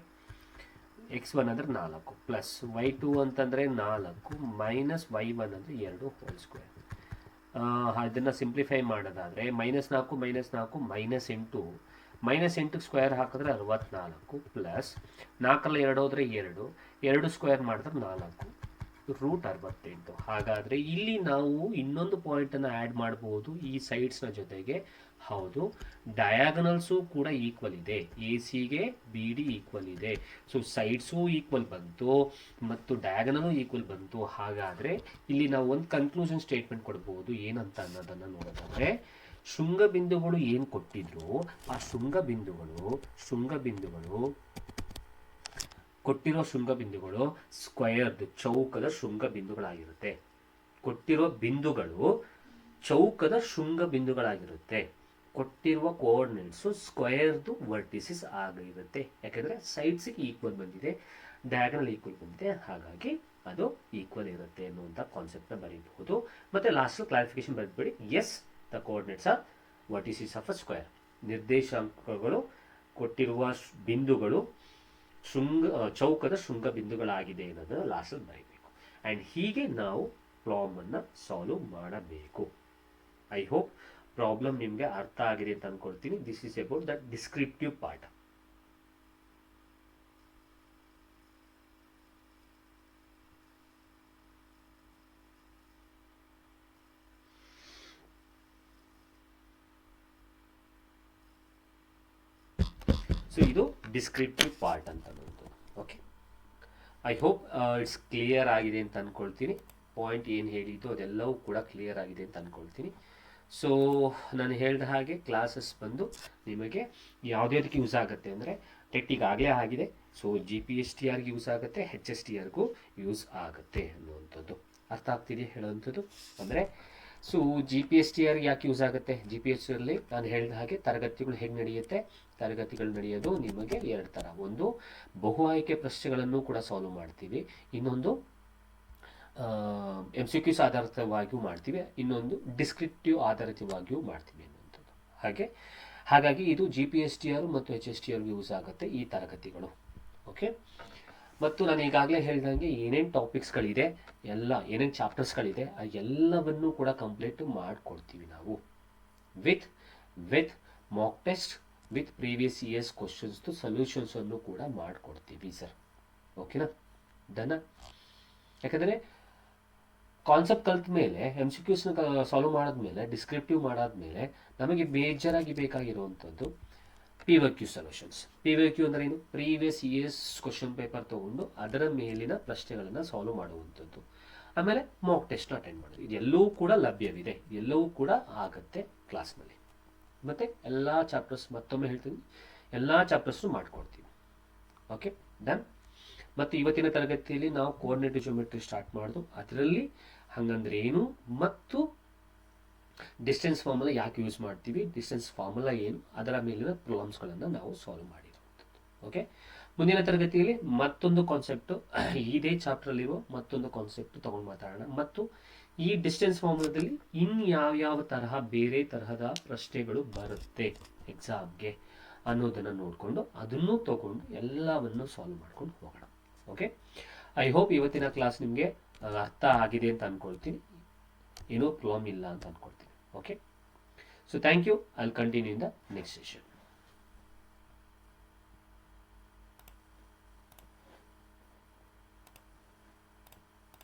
x1 ಅಂದರೆ 4 ಪ್ಲಸ್ y2 ಅಂತಂದರೆ 4 ಮೈನಸ್ y1 ಅಂದರೆ 2 ಹೋಲ್ ಸ್ಕ್ವೇರ್. ಅದನ್ನು ಸಿಂಪ್ಲಿಫೈ ಮಾಡೋದಾದರೆ -4 -8 ಸ್ಕ್ವೇರ್ ಹಾಕಿದ್ರೆ 64 ಪ್ಲಸ್ 4ರಲ್ಲಿ 2 ಹೋದರೆ 2 ಸ್ಕ್ವೇರ್ ಮಾಡಿದ್ರೆ 4 √68. ಹಾಗಾದರೆ ಇಲ್ಲಿ ನಾವು ಇನ್ನೊಂದು ಪಾಯಿಂಟನ್ನು ಆ್ಯಡ್ ಮಾಡ್ಬೋದು ಈ ಸೈಡ್ಸ್ನ ಜೊತೆಗೆ. ಹೌದು, ಡಯಾಗನಲ್ಸು ಕೂಡ ಈಕ್ವಲ್ ಇದೆ, ಎ ಸಿಗೆ ಬಿ ಡಿ ಈಕ್ವಲ್ ಇದೆ. ಸೊ ಸೈಡ್ಸು ಈಕ್ವಲ್ ಬಂತು ಮತ್ತು ಡಯಾಗನಲು ಈಕ್ವಲ್ ಬಂತು. ಹಾಗಾದರೆ ಇಲ್ಲಿ ನಾವು ಒಂದು ಕನ್ಕ್ಲೂಷನ್ ಸ್ಟೇಟ್ಮೆಂಟ್ ಕೊಡ್ಬೋದು, ಏನಂತ ಅನ್ನೋದನ್ನು ನೋಡೋದಾದರೆ, ಶೃಂಗಬಿಂದುಗಳು ಏನು ಕೊಟ್ಟಿದ್ರು ಆ ಶೃಂಗಬಿಂದುಗಳು ಕೊಟ್ಟಿರೋ ಶೃಂಗಬಿಂದುಗಳು ಸ್ಕ್ವಯರ್ದು ಚೌಕದ ಶೃಂಗಬಿಂದುಗಳಾಗಿರುತ್ತೆ. ಕೊಟ್ಟಿರೋ ಬಿಂದುಗಳು ಚೌಕದ ಶೃಂಗಬಿಂದುಗಳಾಗಿರುತ್ತೆ. ಕೊಟ್ಟಿರುವ ಕೋಆರ್ಡಿನೇಟ್ಸು ಸ್ಕ್ವಯರ್ದು ವರ್ಟಿಸಿಸ್ ಆಗಿರುತ್ತೆ. ಯಾಕೆಂದರೆ ಸೈಡ್ಸಿಗೆ ಈಕ್ವಲ್ ಬಂದಿದೆ, ಡಯಾಗನಲ್ ಈಕ್ವಲ್ ಬಂದಿದೆ, ಹಾಗಾಗಿ ಅದು ಈಕ್ವಲ್ ಇರುತ್ತೆ ಅನ್ನುವಂಥ ಕಾನ್ಸೆಪ್ಟ್ನ ಬರೀಬಹುದು. ಮತ್ತು ಲಾಸ್ಟ್ ಕ್ಲಾರಿಫಿಕೇಶನ್ ಬರೆದ್ಬಿಡಿ, as the coordinates are vertices of a square. ನಿರ್ದೇಶಾಂಕಗಳು ಕೊಟ್ಟಿರುವ ಬಿಂದುಗಳು ಚೌಕದ ಶೃಂಗಬಿಂದುಗಳಾಗಿದೆ ಅನ್ನೋದನ್ನು ಲಾಸ್ಟಲ್ಲಿ ಬರೀಬೇಕು. ಆ್ಯಂಡ್ ಹೀಗೆ ನಾವು ಪ್ರಾಬ್ಲಮನ್ನು ಸಾಲ್ವ್ ಮಾಡಬೇಕು. ಐ ಹೋಪ್ ಪ್ರಾಬ್ಲಮ್ ನಿಮಗೆ ಅರ್ಥ ಆಗಿದೆ ಅಂತ ಅಂದ್ಕೊಳ್ತೀನಿ. This is about the descriptive part. So ಇದು ಡಿಸ್ಕ್ರಿಪ್ಟಿವ್ ಪಾರ್ಟ್ ಅಂತ ಅನ್ನೋದು. Okay, I hope it's clear ಆಗಿದೆ ಅಂತ ಅಂದ್ಕೊಳ್ತೀನಿ. ಪಾಯಿಂಟ್ ಏನು ಹೇಳಿದ್ದು ಅದೆಲ್ಲವೂ ಕೂಡ ಕ್ಲಿಯರ್ ಆಗಿದೆ ಅಂತ ಅಂದ್ಕೊಳ್ತೀನಿ. ಸೊ ನಾನು ಹೇಳಿದ ಹಾಗೆ ಕ್ಲಾಸಸ್ ಬಂದು ನಿಮಗೆ ಯಾವುದಕ್ಕೆ ಯೂಸ್ ಆಗುತ್ತೆ ಅಂದರೆ, ಟೆಟ್ ಈಗಾಗಲೇ ಆಗಿದೆ, ಸೊ GPSTRಗೆ ಯೂಸ್ ಆಗುತ್ತೆ, HSTRಗೂ ಯೂಸ್ ಆಗುತ್ತೆ ಅನ್ನುವಂಥದ್ದು ಅರ್ಥ ಆಗ್ತಿದೆಯಾ ಹೇಳುವಂಥದ್ದು. ಅಂದರೆ ಸೊ GPSTR ಯಾಕೆ ಯೂಸ್ ಆಗುತ್ತೆ, GPSTRಲ್ಲಿ ನಾನು ಹೇಳಿದ ಹಾಗೆ ತರಗತಿಗಳು ಹೇಗೆ ನಡೆಯುತ್ತೆ, ತರಗತಿಗಳು ನಡೆಯೋದು ನಿಮಗೆ 2 ಥರ. ಒಂದು ಬಹು ಆಯ್ಕೆ ಪ್ರಶ್ನೆಗಳನ್ನು ಕೂಡ ಸಾಲ್ವ್ ಮಾಡ್ತೀವಿ, ಇನ್ನೊಂದು MCQs ಆಧಾರಿತವಾಗಿಯೂ ಮಾಡ್ತೀವಿ, ಇನ್ನೊಂದು ಡಿಸ್ಕ್ರಿಪ್ಟಿವ್ ಆಧಾರಿತವಾಗಿಯೂ ಮಾಡ್ತೀವಿ ಅನ್ನುವಂಥದ್ದು. ಹಾಗಾಗಿ ಇದು GPSTR ಮತ್ತು HSTRಗೆ ಯೂಸ್ ಆಗುತ್ತೆ ಈ ತರಗತಿಗಳು. ಓಕೆ, ಮತ್ತು ನಾನು ಈಗಾಗಲೇ ಹೇಳಿದಂಗೆ ಏನೇನು ಟಾಪಿಕ್ಸ್ಗಳಿದೆ, ಏನೇನು ಚಾಪ್ಟರ್ಸ್ಗಳಿದೆ ಆ ಎಲ್ಲವನ್ನೂ ಕೂಡ ಕಂಪ್ಲೀಟ್ ಮಾಡಿಕೊಡ್ತೀವಿ ನಾವು with mock test, with previous years ಕ್ವಶನ್ಸ್ದು ಸೊಲ್ಯೂಷನ್ಸನ್ನು ಕೂಡ ಮಾಡಿಕೊಡ್ತೀವಿ ಸರ್. ಓಕೆನಾ, ಡನ್. ಯಾಕಂದರೆ ಕಾನ್ಸೆಪ್ಟ್ ಕಲ್ತ ಮೇಲೆ MCQsನ ಸಾಲ್ವ್ ಮಾಡಿದ್ಮೇಲೆ, ಡಿಸ್ಕ್ರಿಪ್ಟಿವ್ ಮಾಡಾದ್ಮೇಲೆ ನಮಗೆ ಬೇಜಾರಾಗಿ ಬೇಕಾಗಿರುವಂಥದ್ದು PYQ ಸೊಲ್ಯೂಷನ್ಸ್. PYQ ಅಂದರೆ ಏನು, ಪ್ರೀವಿಯಸ್ ಇಯರ್ಸ್ ಕ್ವಶನ್ ಪೇಪರ್ ತೊಗೊಂಡು ಅದರ ಮೇಲಿನ ಪ್ರಶ್ನೆಗಳನ್ನು ಸಾಲ್ವ್ ಮಾಡುವಂಥದ್ದು. ಆಮೇಲೆ ಮಾಕ್ ಟೆಸ್ಟ್ನ ಅಟೆಂಡ್ ಮಾಡೋದು. ಇದೆಲ್ಲವೂ ಕೂಡ ಲಭ್ಯವಿದೆ, ಎಲ್ಲವೂ ಕೂಡ ಆಗುತ್ತೆ ಕ್ಲಾಸ್ನಲ್ಲಿ. ಮತ್ತು ಎಲ್ಲ ಚಾಪ್ಟರ್ಸ್ ಮತ್ತೊಮ್ಮೆ ಹೇಳ್ತೀನಿ, ಎಲ್ಲ ಚಾಪ್ಟರ್ಸು ಮಾಡ್ಕೊಡ್ತೀವಿ. Okay, done. ಮತ್ತು ಇವತ್ತಿನ ತರಗತಿಯಲ್ಲಿ ನಾವು ಕೋಆರ್ಡಿನೇಟಿವ್ ಜಿಯೋಮೆಟ್ರಿ ಸ್ಟಾರ್ಟ್ ಮಾಡೋದು, ಅದರಲ್ಲಿ ಹಂಗಂದ್ರೆ ಏನು ಮತ್ತು ಡಿಸ್ಟೆನ್ಸ್ ಫಾರ್ಮುಲಾ ಯಾಕೆ ಯೂಸ್ ಮಾಡ್ತೀವಿ, ಡಿಸ್ಟೆನ್ಸ್ ಫಾರ್ಮುಲಾ ಏನು, ಅದರ ಮೇಲಿನ ಪ್ರಾಬ್ಲಮ್ಸ್ಗಳನ್ನು ನಾವು ಸಾಲ್ವ್ ಮಾಡಿರುವಂಥದ್ದು. ಓಕೆ, ಮುಂದಿನ ತರಗತಿಯಲ್ಲಿ ಮತ್ತೊಂದು ಕಾನ್ಸೆಪ್ಟು, ಇದೇ ಚಾಪ್ಟ್ರಲ್ಲಿರೋ ಮತ್ತೊಂದು ಕಾನ್ಸೆಪ್ಟ್ ತೊಗೊಂಡು ಮಾತಾಡೋಣ. ಮತ್ತು ಈ ಡಿಸ್ಟೆನ್ಸ್ ಫಾರ್ಮುಲಾದಲ್ಲಿ ಇನ್ಯಾವ್ಯಾವ ತರಹ ಬೇರೆ ತರಹದ ಪ್ರಶ್ನೆಗಳು ಬರುತ್ತೆ ಎಕ್ಸಾಮ್ಗೆ ಅನ್ನೋದನ್ನು ನೋಡಿಕೊಂಡು ಅದನ್ನು ತಗೊಂಡು ಎಲ್ಲವನ್ನು ಸಾಲ್ವ್ ಮಾಡ್ಕೊಂಡು ಹೋಗೋಣ. ಓಕೆ, ಐ ಹೋಪ್ ಇವತ್ತಿನ ಕ್ಲಾಸ್ ನಿಮಗೆ ಅರ್ಥ ಆಗಿದೆ ಅಂತ ಅಂದ್ಕೊಳ್ತೀನಿ, ಏನೋ ಪ್ರಾಬ್ಲಮ್ ಇಲ್ಲ ಅಂತ ಅಂದ್ಕೊಳ್ತೀನಿ. Okay, so thank you. I will continue in the next session.